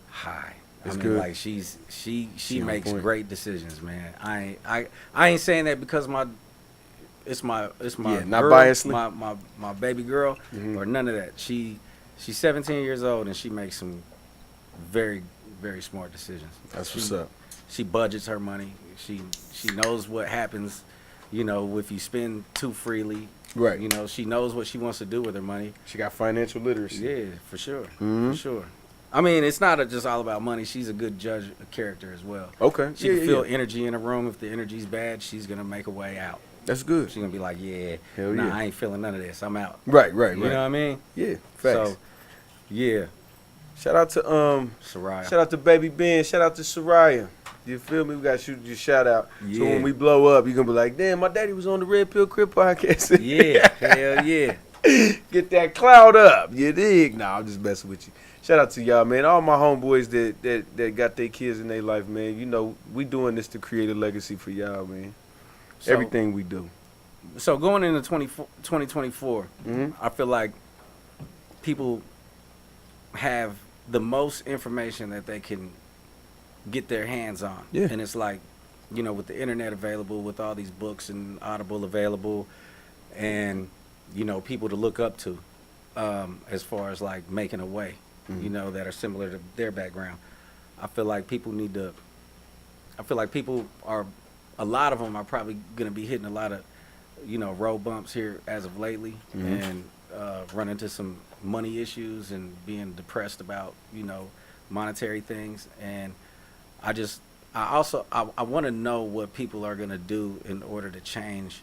high. That's I mean, good. like she She on makes point. great decisions, man. I ain't saying that because it's my Yeah, not girl, biasly. my baby girl Mhm. or none of that. She's 17 years old and she makes some very, very smart decisions. That's she, what's up. She budgets her money. She knows what happens, you know, if you spend too freely. Right. You know, she knows what she wants to do with her money. She got financial literacy. Yeah, for sure. Mhm. For sure. I mean, it's not just all about money. She's a good judge of character as well. Okay. She can feel energy in a room. If the energy's bad, she's going to make a way out. That's good. She's going to be like, yeah, Hell nah, yeah. I ain't feeling none of this. I'm out. Right. You know what I mean? Yeah. Facts. So, yeah, Shout out to Soraya. shout out to Baby Ben. Shout out to Soraya. You feel me? We got to shoot your shout out. So Yeah. when we blow up, you're going to be like, damn, my daddy was on the Red Pill Crib podcast. Yeah, hell yeah. Get that cloud up. You dig? Nah, I'm just messing with you. Shout out to y'all, man. All my homeboys that got their kids in their life, man. You know, we doing this to create a legacy for y'all, man. So, Everything we do. So going into 2024, Mhm. I feel like people have the most information that they can get their hands on. Yeah. And it's like, you know, with the internet available, with all these books and Audible available, and, you know, people to look up to as far as like making a way, Mhm. you know, that are similar to their background. I feel like people need to, a lot of them are probably going to be hitting a lot of, you know, road bumps here as of lately, Mhm. and run into some money issues and being depressed about, you know, monetary things. And I want to know what people are going to do in order to change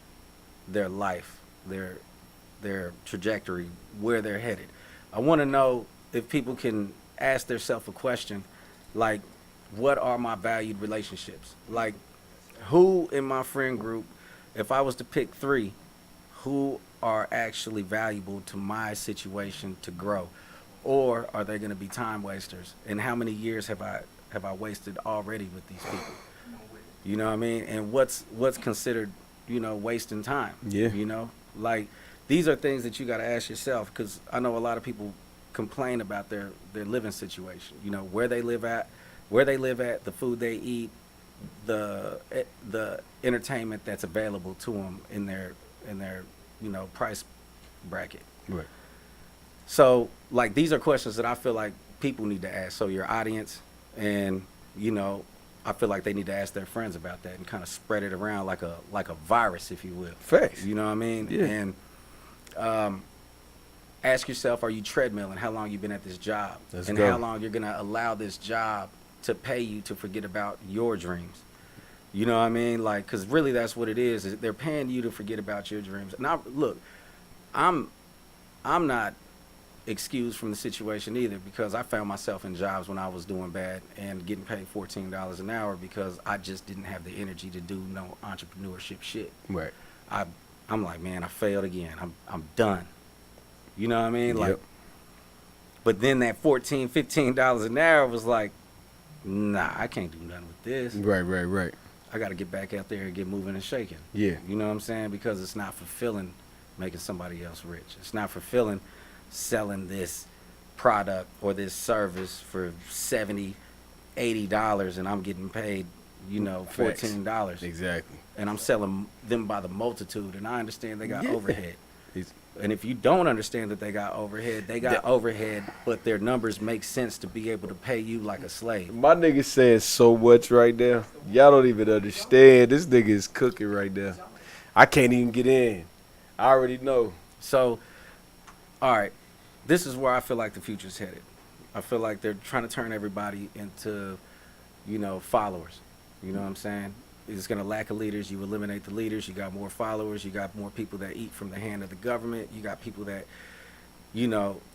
their life, their trajectory, where they're headed. I want to know if people can ask themselves a question, like, what are my valued relationships? Like, who in my friend group, if I was to pick 3, who are actually valuable to my situation to grow? Or are they going to be time wasters? And how many years have I wasted already with these people? You know what I mean? And what's considered, wasting time? Yeah. Like, these are things that you got to ask yourself, because I know a lot of people complain about their living situation. Where they live at, the food they eat, the entertainment that's available to them in their price bracket. Right. So, like, these are questions that I feel like people need to ask. So your audience, and I feel like they need to ask their friends about that and kind of spread it around like a virus, if you will. Facts. You know what I mean? Yeah. And ask yourself, are you treadmilling? How long you been at this job? Let's and go. how long you're gonna allow this job to pay you to forget about your dreams? You know what I mean? Like, because really that's what it is they're paying you to forget about your dreams. Now, look, I'm not excused from the situation either, because I found myself in jobs when I was doing bad and getting paid $14 an hour because I just didn't have the energy to do no entrepreneurship shit. Right. I'm like, man, I failed again. I'm done. You know what I mean? Like, Yep. but then that $14, $15 an hour was like, nah, I can't do nothing with this. Right. I got to get back out there and get moving and shaking. Yeah. You know what I'm saying? Because it's not fulfilling making somebody else rich. It's not fulfilling selling this product or this service for $70, $80, and I'm getting paid, $14. Exactly. And I'm selling them by the multitude, and I understand they got Yeah. overhead. And if you don't understand that they got overhead, but their numbers make sense to be able to pay you like a slave. My nigga says so much right now. Y'all don't even understand. This nigga is cooking right now. I can't even get in. I already know. So, all right, this is where I feel like the future's headed. I feel like they're trying to turn everybody into, followers. You know what I'm saying? It's going to lack of leaders. You eliminate the leaders. You got more followers. You got more people that eat from the hand of the government. You got people that,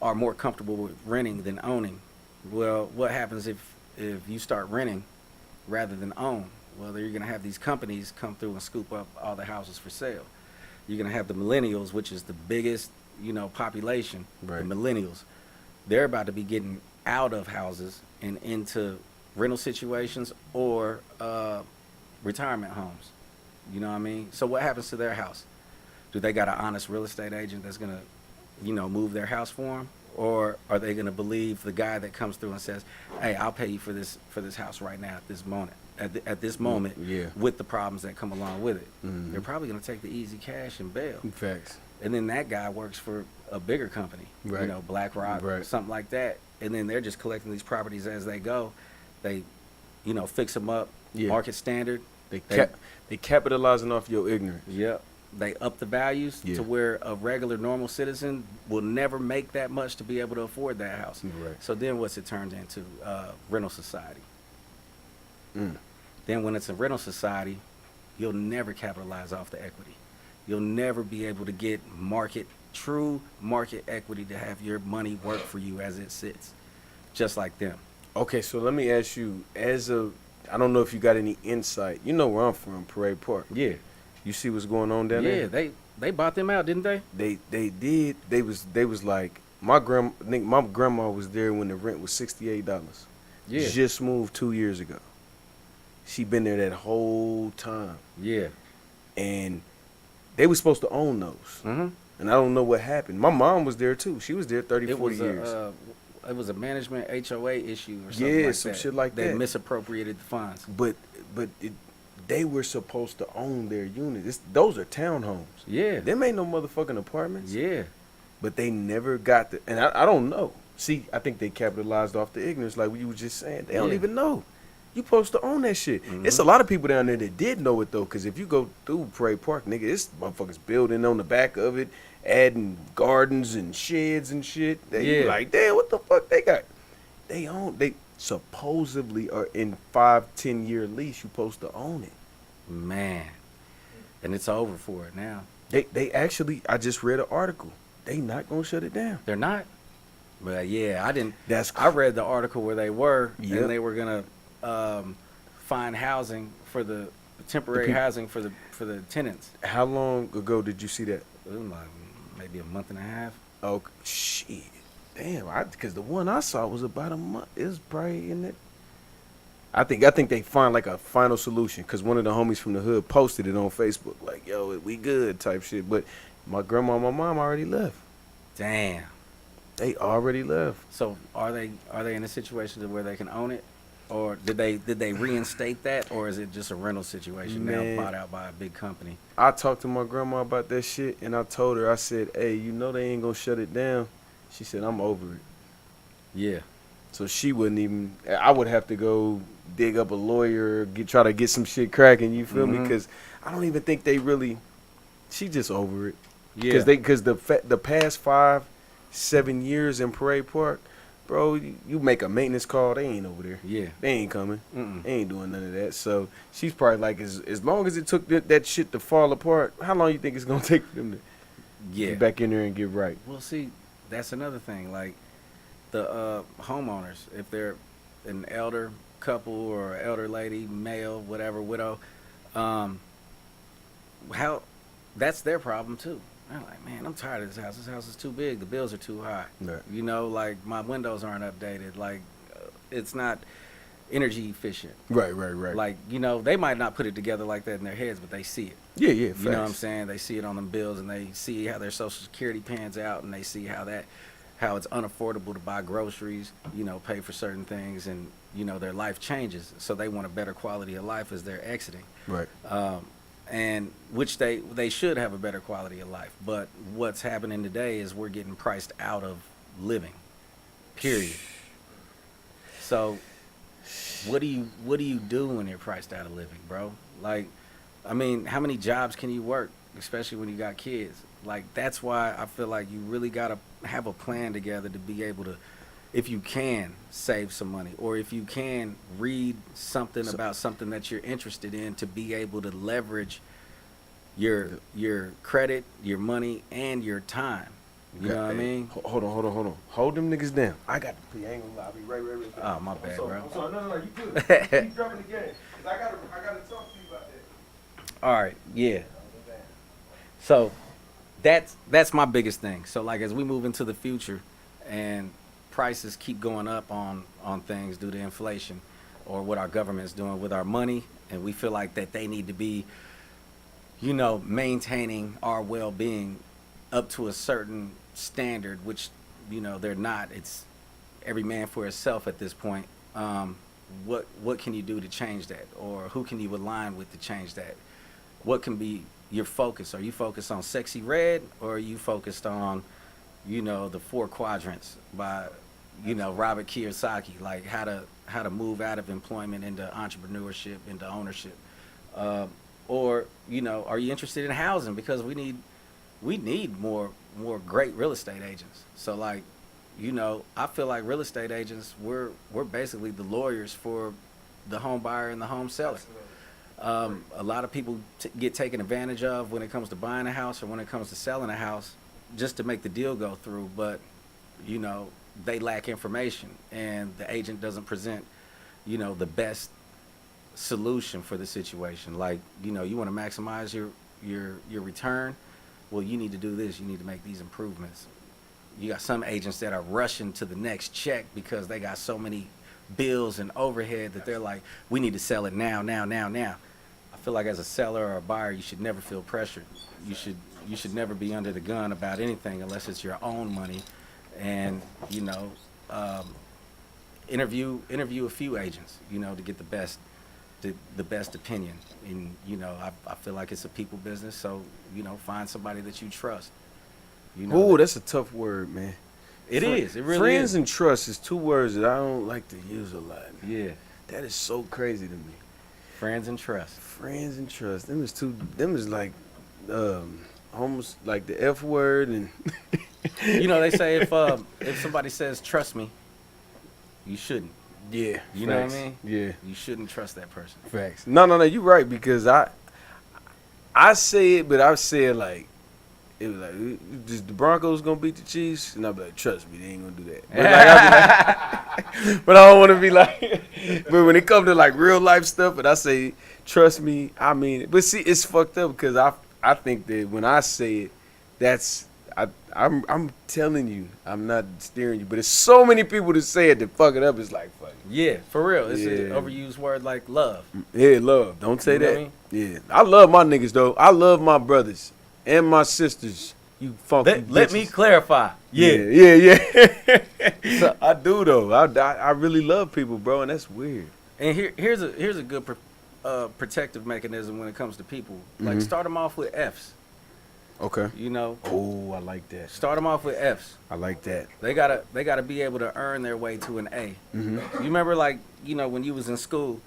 are more comfortable with renting than owning. Well, what happens if you start renting rather than own? Well, you're going to have these companies come through and scoop up all the houses for sale. You're going to have the millennials, which is the biggest, population, Right. The millennials. They're about to be getting out of houses and into rental situations or retirement homes. You know what I mean? So what happens to their house? Do they got an honest real estate agent that's going to, move their house for them? Or are they going to believe the guy that comes through and says, hey, I'll pay you for this house right now at this moment, at this moment, Yeah. with the problems that come along with it? Mhm. They're probably going to take the easy cash and bail. Facts. And then that guy works for a bigger company, Right. BlackRock, Right. something like that. And then they're just collecting these properties as they go. They, fix them up, Yeah. market standard. They capitalizing off your ignorance. Yep. They up the values Yeah. to where a regular normal citizen will never make that much to be able to afford that house. Right. So then what's it turned into? Rental society. Mm. Then when it's a rental society, you'll never capitalize off the equity. You'll never be able to get true market equity to have your money work for you as it sits, just like them. Okay, so let me ask you, I don't know if you got any insight. You know where I'm from, Parade Park. Yeah. You see what's going on down Yeah, there? they bought them out, didn't they? They did. They was like my grandma was there when the rent was $68. Yeah. Just moved 2 years ago. She been there that whole time, Yeah. and they was supposed to own those. Mm-hmm. And I don't know what happened. My mom was there too. She was there 30, 40 years. It was a management HOA issue or something Yeah, like some that. shit like They that. misappropriated the funds. But they were supposed to own their units. Those are townhomes. Yeah. Them ain't no motherfucking apartments. Yeah. But they never got the, and I don't know. See, I think they capitalized off the ignorance, like you were just saying. They don't Yeah. even know. You supposed to own that shit. Mhm. It's a lot of people down there that did know it though, because if you go through Parade Park, nigga, it's motherfuckers building on the back of it, adding gardens and sheds and shit. They Yeah. like, damn, what the fuck they got? They supposedly are in 5-10 year lease. You supposed to own it. Man. And it's over for it now. They actually, I just read an article. They not gonna shut it down. They're not. But yeah, I didn't. That's I read the article where they were, Yep. and they were gonna find housing for the temporary people- housing for the tenants. How long ago did you see that? It was like maybe a month and a half. Oh shit! Damn, because the one I saw was about a month. It was probably in it. I think they find like a final solution because one of the homies from the hood posted it on Facebook, like, "Yo, we good" type shit. But my grandma and my mom already left. Damn. They already left. So are they in a situation to where they can own it, or did they reinstate that, or is it just a rental situation Man. now bought out by a big company? I talked to my grandma about that shit, and I told her, I said, "Hey, you know they ain't gonna shut it down." She said, "I'm over it." Yeah. So she wouldn't even. I would have to go dig up a lawyer, try to get some shit cracking. You feel me? Mhm. Because I don't even think they really. She just over it. Yeah. Because the past 5-7 years in Parade Park, bro, you make a maintenance call, they ain't over there. Yeah. They ain't coming. Mm-mm. They ain't doing none of that. So she's probably like, as long as it took that shit to fall apart, how long you think it's gonna take for them to Yeah. get back in there and get right? Well, see, that's another thing. Like the homeowners, if they're an elder couple or elder lady, male, whatever, widow, how that's their problem too. They're like, man, I'm tired of this house. This house is too big. The bills are too high. Right. You know, like my windows aren't updated. Like it's not energy efficient. Right. Like, you know, they might not put it together like that in their heads, but they see it. Yeah. You know what I'm facts. saying? They see it on them bills, and they see how their Social Security pans out, and they see how it's unaffordable to buy groceries, you know, pay for certain things, and you know their life changes. So they want a better quality of life as they're exiting, Right. and which they should have a better quality of life. But what's happening today is we're getting priced out of living. Period. So what do you do when you're priced out of living, bro? Like, I mean, how many jobs can you work, especially when you got kids? Like, that's why I feel like you really got to have a plan together to be able to, if you can, save some money, or if you can read something about something that you're interested in to be able to leverage your credit, your money, and your time. You know what I mean? Hold on. Hold them niggas down. I got to pee. I ain't gonna lie. I'll be right back. Oh, my bad, bro. I'm sorry. No, you good. Keep dropping the game. 'Cause I gotta talk to you about that. All right, yeah. So that's my biggest thing. So like as we move into the future and prices keep going up on things due to inflation or what our government's doing with our money, and we feel like that they need to be, you know, maintaining our well-being up to a certain standard, which, you know, they're not. It's every man for himself at this point. What can you do to change that, or who can you align with to change that? What can be your focus? Are you focused on Sexy Red, or are you focused on, you know, the 4 quadrants by, you know, Robert Kiyosaki, like how to move out of employment into entrepreneurship, into ownership? Or, you know, are you interested in housing? Because we need more great real estate agents. So like, you know, I feel like real estate agents, we're basically the lawyers for the home buyer and the home seller. A lot of people get taken advantage of when it comes to buying a house or when it comes to selling a house just to make the deal go through. But, you know, they lack information, and the agent doesn't present, you know, the best solution for the situation. Like, you know, you want to maximize your return. Well, you need to do this. You need to make these improvements. You got some agents that are rushing to the next check because they got so many bills and overhead that they're like, we need to sell it now. I feel like as a seller or a buyer, you should never feel pressured. You should never be under the gun about anything unless it's your own money. And, you know, interview a few agents, you know, to get the best opinion. And, you know, I feel like it's a people business, so, you know, find somebody that you trust. You know, Ooh, that's a tough word, man. It is. It really Friends is. and trust is 2 words that I don't like to use a lot. Yeah. That is so crazy to me. Friends and trust. Friends and trust. Them is like almost like the F word and You know, they say if somebody says trust me, you shouldn't. yeah. You know what I facts. mean? Yeah. You shouldn't trust that person. Facts. No, you're right, because I say it, but I say it like it was like, just the Broncos gonna beat the Chiefs, and I'll be like, trust me, they ain't gonna do that. But, like, I'll be like, but I don't want to be like, but when it comes to like real life stuff, and I say, trust me, I mean it. But see, it's fucked up because I think that when I say it, that's I'm telling you, I'm not steering you, but it's so many people that say it that fuck it up. It's like fuck it. Yeah, for real. It's an Yeah. overused word like love. Yeah, love. Don't say You know that. what I mean? Yeah, I love my niggas though. I love my brothers and my sisters. You funky. Let me bitches. clarify. Yeah. I do though. I really love people, bro, and that's weird. And here's a good protective mechanism when it comes to people. Like start them off with F's. Okay. You know, Oh, I like that. start them off with F's. I like that. They gotta be able to earn their way to an A. You remember, like, you know, when you was in school,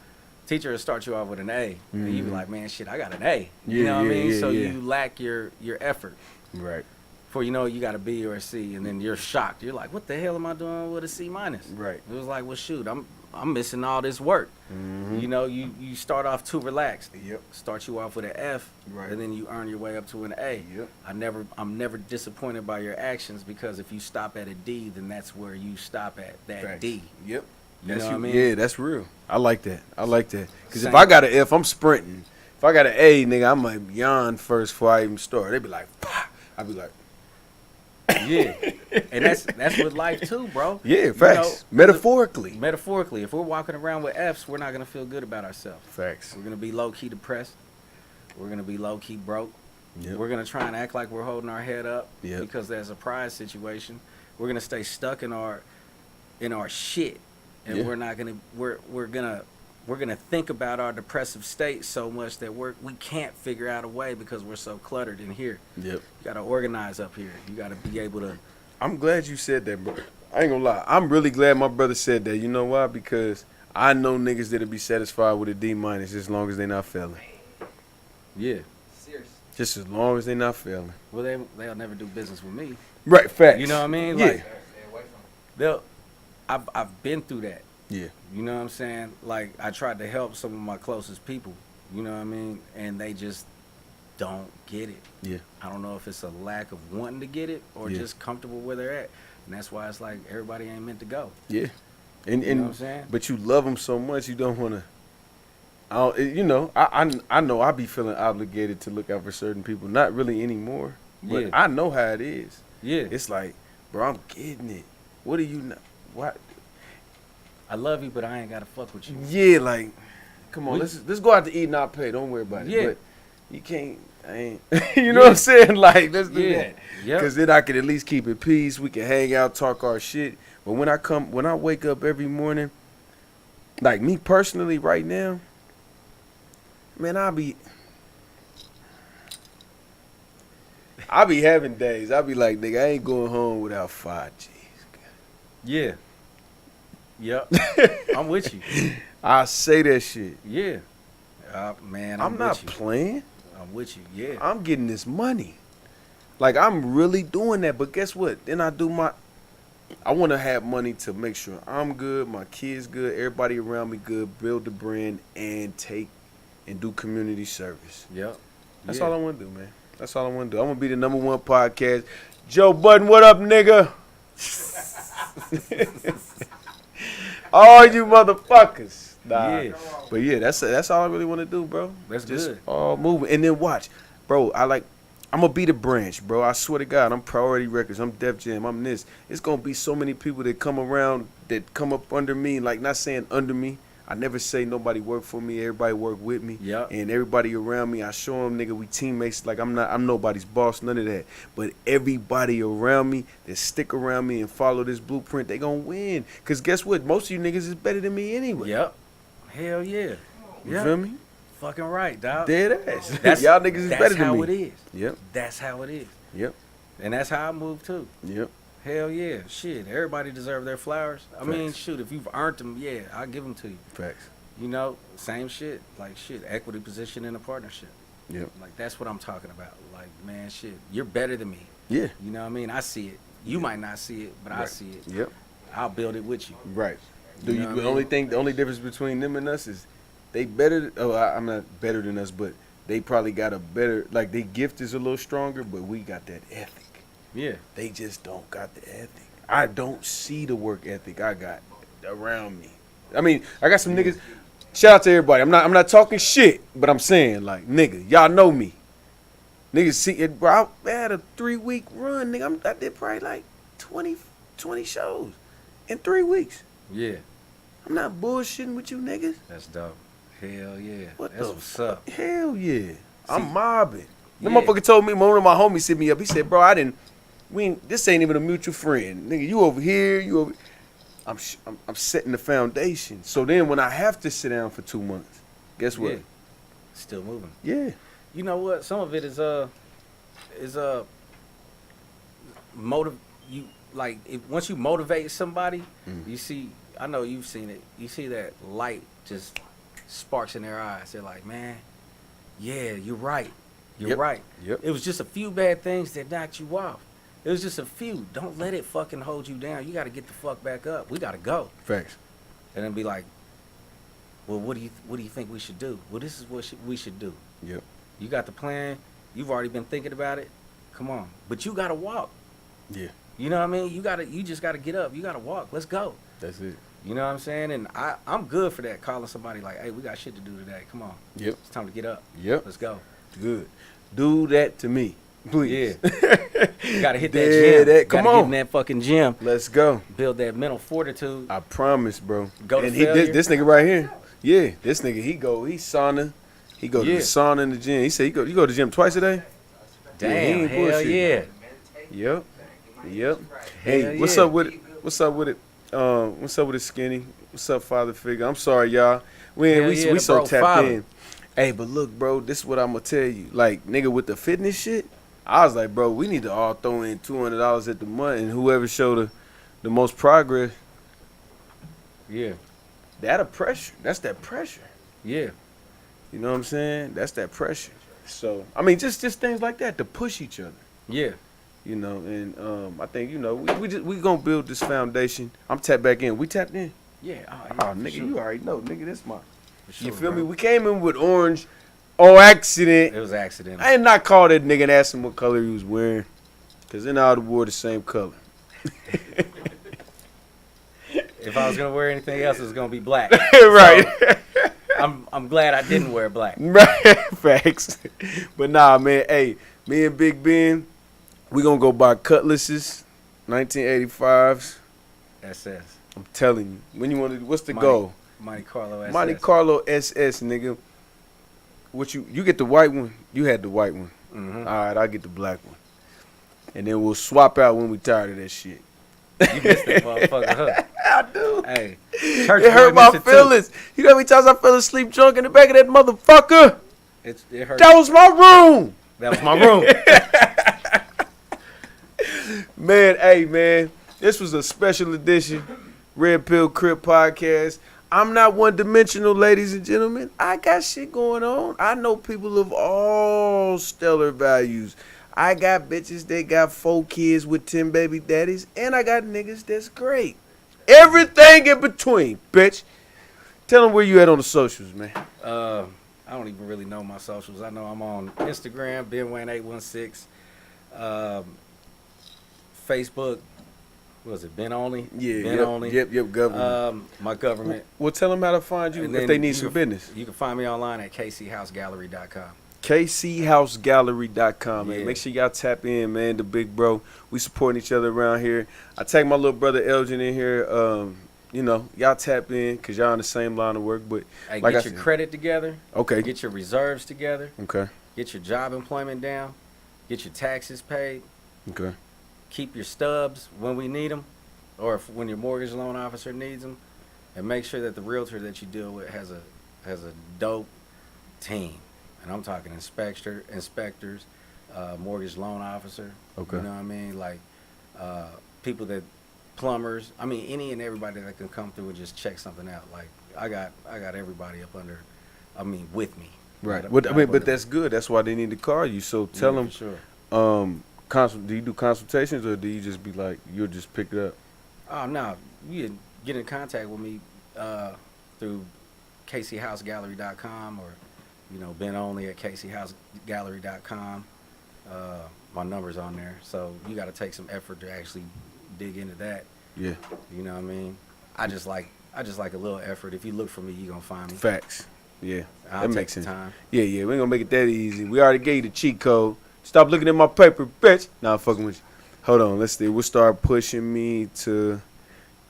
teacher would start you off with an A, and you be like, man, shit, I got an A. You Yeah, know what I mean? yeah, So yeah. you lack your effort. Right. For you know, you got a B or a C, and then you're shocked. You're like, what the hell am I doing with a C minus? Right. It was like, well, shoot, I'm missing all this work. You know, you start off too relaxed. Yep. Start you off with an F, Right. and then you earn your way up to an A. Yep. I'm never disappointed by your actions, because if you stop at a D, then that's where you stop at, that Facts. D. Yep. You That's know what I mean? Yeah, that's real. I like that. Because if Same. I got an F, I'm sprinting. If I got an A, nigga, I might yawn first before I even start. They be like, pah. I be like, Yeah, and that's with life too, bro. yeah, You facts. know, Metaphorically. Metaphorically, if we're walking around with F's, we're not gonna feel good about ourselves. Facts. We're gonna be low key depressed. We're gonna be low key broke. Yep. We're gonna try and act like we're holding our head up Yep. because there's a prize situation. We're gonna stay stuck in our shit, and Yeah. we're not gonna we're gonna think about our depressive state so much that we can't figure out a way because we're so cluttered in here. Yep. You gotta organize up here. You gotta be able to. I'm glad you said that, bro. I ain't gonna lie. I'm really glad my brother said that. You know why? Because I know niggas that'll be satisfied with a D minus as long as they not failing. Yeah. Seriously. Just as long as they not failing. Well, they'll never do business with me. Right, facts. You know what I mean? Yeah. Like, Stay away from it. I've been through that. Yeah. You know what I'm saying? Like, I tried to help some of my closest people. You know what I mean? And they just don't get it. Yeah. I don't know if it's a lack of wanting to get it or Yeah. just comfortable where they're at. And that's why it's like everybody ain't meant to go. Yeah. And You know what I'm saying? but you love them so much you don't want to. I know I be feeling obligated to look out for certain people. Not really anymore, but Yeah. I know how it is. Yeah. It's like, bro, I'm getting it. What are you not? What? I love you, but I ain't got to fuck with you. Yeah, like, come on, We- let's go out to eat and I'll pay. Don't worry about it. Yeah. But you can't. I ain't. You know what I'm saying? Like, let's do Yeah. that. Yep. Cause then I can at least keep it peace. We can hang out, talk our shit. But when I wake up every morning, like me personally, right now, man, I be having days. I be like, nigga, I ain't going home without 5 G's. Yeah. Yep. I'm with you. I say that shit. Yeah. Man, I'm with not you. playing. I'm with you. Yeah. I'm getting this money. Like, I'm really doing that. But guess what? Then I want to have money to make sure I'm good, my kids good, everybody around me good, build the brand, and do community service. Yep. That's Yeah. all I want to do, man. That's all I want to do. I'm going to be the #1 podcast. Joe Budden, what up, nigga? All you motherfuckers. Nah. Yeah. But yeah, that's all I really want to do, bro. That's Just good. all moving. And then watch. Bro, I'm going to be the branch, bro. I swear to God, I'm Priority Records. I'm Def Jam. I'm this. It's going to be so many people that come around, that come up under me. Like, not saying under me. I never say nobody work for me. Everybody work with me. Yep. And everybody around me, I show them, nigga, we teammates. Like, I'm nobody's boss, none of that. But everybody around me that stick around me and follow this blueprint, they gonna win. Because guess what? Most of you niggas is better than me anyway. Yep. Hell yeah. You Yep. feel me? Fucking right, dog. Dead ass. Y'all niggas is better than That's how me. it is. Yep. That's how it is. Yep. And that's how I move too. Yep. Hell yeah. Shit. Everybody deserve their flowers. I mean, Facts. shoot, if you've earned them, yeah, I'll give them to you. Facts. You know, same shit. Like, shit, equity position in a partnership. Yep. Like, that's what I'm talking about. Like, man, shit, you're better than me. Yeah. You know what I mean? I see it. You might not see it, but I Right. see it. Yep. I'll build it with you. Right. You know what I The only difference between them and us is they better. I'm not better than us, but they probably got a better, like, their gift is a little stronger, but we got that ethic. Yeah. They just don't got the ethic. I don't see the work ethic I got around me. I mean, I got some niggas. Shout out to everybody. I'm not talking shit, but I'm saying, like, nigga, y'all know me. Niggas see it, bro. I had a 3-week run, nigga. I did probably like 20 shows in 3 weeks. Yeah. I'm not bullshitting with you niggas. That's dope. Hell yeah. What That's the what's up. Hell yeah. I'm mobbing. The Yeah. motherfucker told me, one of my homies hit me up. He said, bro, this ain't even a mutual friend. Nigga, you over here, you over. I'm setting the foundation. So then when I have to sit down for 2 months, guess what? Yeah. Still moving. Yeah. You know what? Some of it is motive. You like once you motivate somebody, you see. I know you've seen it. You see that light just sparks in their eyes. They're like, man, yeah, you're right. You're right. Yep. It was just a few bad things that knocked you off. It was just a few. Don't let it fucking hold you down. You got to get the fuck back up. We got to go. Facts. And then be like, well, what do you think we should do? Well, this is what we should do. Yep. You got the plan. You've already been thinking about it. Come on. But you got to walk. Yeah. You know what I mean? You just got to get up. You got to walk. Let's go. That's it. You know what I'm saying? And I'm good for that, calling somebody like, hey, we got shit to do today. Come on. Yep. It's time to get up. Yep. Let's go. Good. Do that to me, please. Yeah. You got to hit that Yeah, gym. come Gotta on. get in that fucking gym. Let's go. Build that mental fortitude. I promise, bro. Go to and failure. this nigga right here. Yeah, this nigga, he sauna. He go to Yeah. the sauna in the gym. He said you go to the gym twice a day? Damn, he ain't hell bullshit. yeah. Yep. Yep. Hey, Hell what's yeah. up with it? What's up with it? What's up with it, Skinny? What's up, father figure? I'm sorry, y'all. We Hell yeah, we the so bro tapped father. in. Hey, but look, bro, this is what I'm gonna tell you. Like, nigga, with the fitness shit, I was like, bro, we need to all throw in $200 at the month, and whoever showed the most progress, Yeah. that'll pressure. That's that pressure. Yeah. You know what I'm saying? That's that pressure. So, I mean, just things like that to push each other. Yeah. You know, and I think, you know, we gonna build this foundation. I'm tapped back in. We tapped in. Yeah. Oh, for nigga, sure. you already know, nigga. This my. For sure, You feel me? bro. We came in with orange, on accident. It was accidental. I did not call that nigga and ask him what color he was wearing, cause then I would have wore the same color. If I was gonna wear anything else, it was gonna be black. Right. I'm glad I didn't wear black. Right. Facts. But nah, man. Hey, me and Big Ben, we gonna go buy cutlasses, 1985s. SS. I'm telling you. When you want to? What's the Monte- goal? Monte Carlo SS. Monte Carlo SS, nigga. What you get the white one? You had the white one. Mhm. All right, I'll get the black one. And then we'll swap out when we tired of that shit. You missed that motherfucker, huh? I do. Hey, It church hurt boy my missed it too. feelings. You know how many times I fell asleep drunk in the back of that motherfucker? It hurt. That was my room. That was my room. Man, hey, man. This was a special edition Red Pill Crip podcast. I'm not one-dimensional, ladies and gentlemen. I got shit going on. I know people of all stellar values. I got bitches that got 4 kids with 10 baby daddies, and I got niggas that's great. Everything in between, bitch. Tell them where you at on the socials, man. I don't even really know my socials. I know I'm on Instagram, BenWayne816. Facebook, what was it, Ben Onley? Yeah, Ben yep, Onley. Yep, government. My government. Well, tell them how to find you And if then they need you some can- business. You can find me online at kchousegallery.com. KCHouseGallery.com, man. Yeah. Make sure y'all tap in, man. The big bro. We supporting each other around here. I take my little brother Elgin in here. You know, y'all tap in because y'all on the same line of work. But Hey, like get I your said- credit together. Okay. Get your reserves together. Okay. Get your job employment down. Get your taxes paid. Okay. Keep your stubs when we need them, or when your mortgage loan officer needs them, and make sure that the realtor that you deal with has a dope team. And I'm talking inspectors, mortgage loan officer. Okay. You know what I mean? Like people that plumbers. I mean, any and everybody that can come through and just check something out. Like I got everybody up under. I mean, with me. Right. Not- But, not I mean, up but under- that's good. That's why they need to call you. So tell Yeah, them. for sure. Do you do consultations or do you just be like you'll just pick it up? Oh no, you can get in contact with me through kchousegallery.com or Ben Onley at CaseyHouseGallery.com. My number's on there, so you got to take some effort to actually dig into that. Yeah. You know what I mean? I just like a little effort. If you look for me, you gonna find me. Facts. Yeah. I'll that take makes the sense. time. Yeah, we ain't gonna make it that easy. We already gave you the cheat code. Stop looking at my paper, bitch. Nah, I'm fucking with you. Hold on, let's see. We'll start pushing me to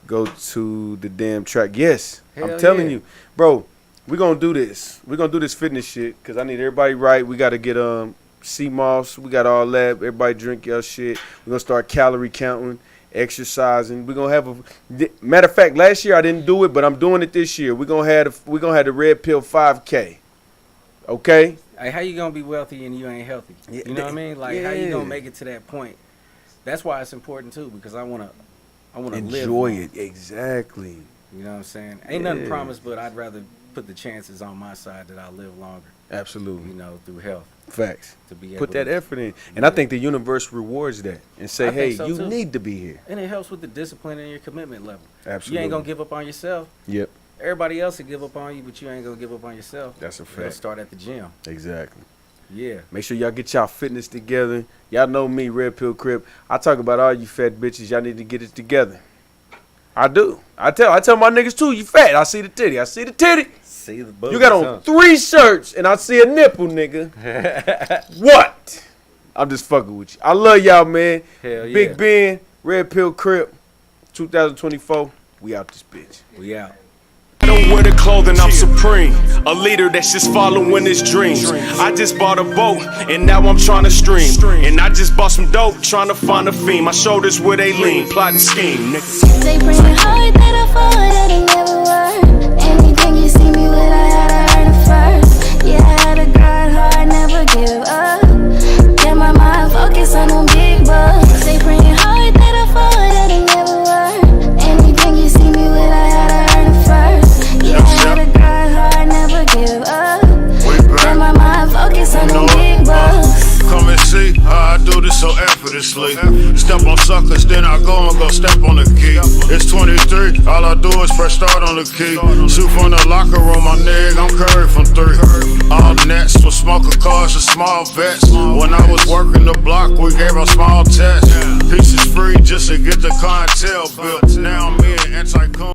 go to the damn track. Yes, I'm Hell telling yeah. you, bro. We're gonna do this. We're gonna do this fitness shit because I need everybody right. We gotta get sea moss. We got all that. Everybody drink your shit. We're gonna start calorie counting, exercising. We're gonna have matter of fact. Last year I didn't do it, but I'm doing it this year. We're gonna have the Red Pill 5K. Okay. Hey, how you gonna be wealthy and you ain't healthy? Yeah, You know what I mean? Like, how you yeah. gonna make it to that point? That's why it's important too, because I wanna live. Enjoy long. it. Exactly. You know what I'm saying? Ain't nothing Yeah. promised, but I'd rather put the chances on my side that I'll live longer. Absolutely. Through health. Facts. To be able Put that to, effort in. And I think the universe rewards that and say, I hey, think so, you too. need to be here. And it helps with the discipline and your commitment level. Absolutely. You ain't gonna give up on yourself. Yep. Everybody else will give up on you, but you ain't gonna give up on yourself. That's a You gotta fact. start at the gym. Exactly. Yeah. Make sure y'all get y'all fitness together. Y'all know me, Red Pill Crip. I talk about all you fat bitches. Y'all need to get it together. I do. I tell my niggas too, you fat. I see the titty. See the booty. You got on 3 shirts and I see a nipple, nigga. What? I'm just fucking with you. I love y'all, man. Hell yeah. Big Ben, Red Pill Crip, 2024. We out this bitch. We out. I don't wear the clothing, I'm supreme. A leader that's just following his dreams. I just bought a boat, and now I'm trying to stream. And I just bought some dope, trying to find a fiend. My shoulders where they lean, plotting scheme, nigga. They bring it hard that I fall, that it never worked. Anything you see me with, I had to earn it first. Yeah, I had to grind hard, never give up. Get my mind focused on them big bucks. They bring it hard that I fall, that it never worked. Anything you see me with, I had to earn it first. Yeah, I had to grind hard, never give up. Get my mind focused on them big bucks. Come and see how I do this so effortlessly. Step on suckers, then I go step on the key. It's 23, all I do is press start on the key. Shoot from the locker room, my nigga, I'm Curry from 3. All nets with smoker cars and small bets. When I was working the block, we gave a small test. Pieces free just to get the clientele built. Now I'm in anti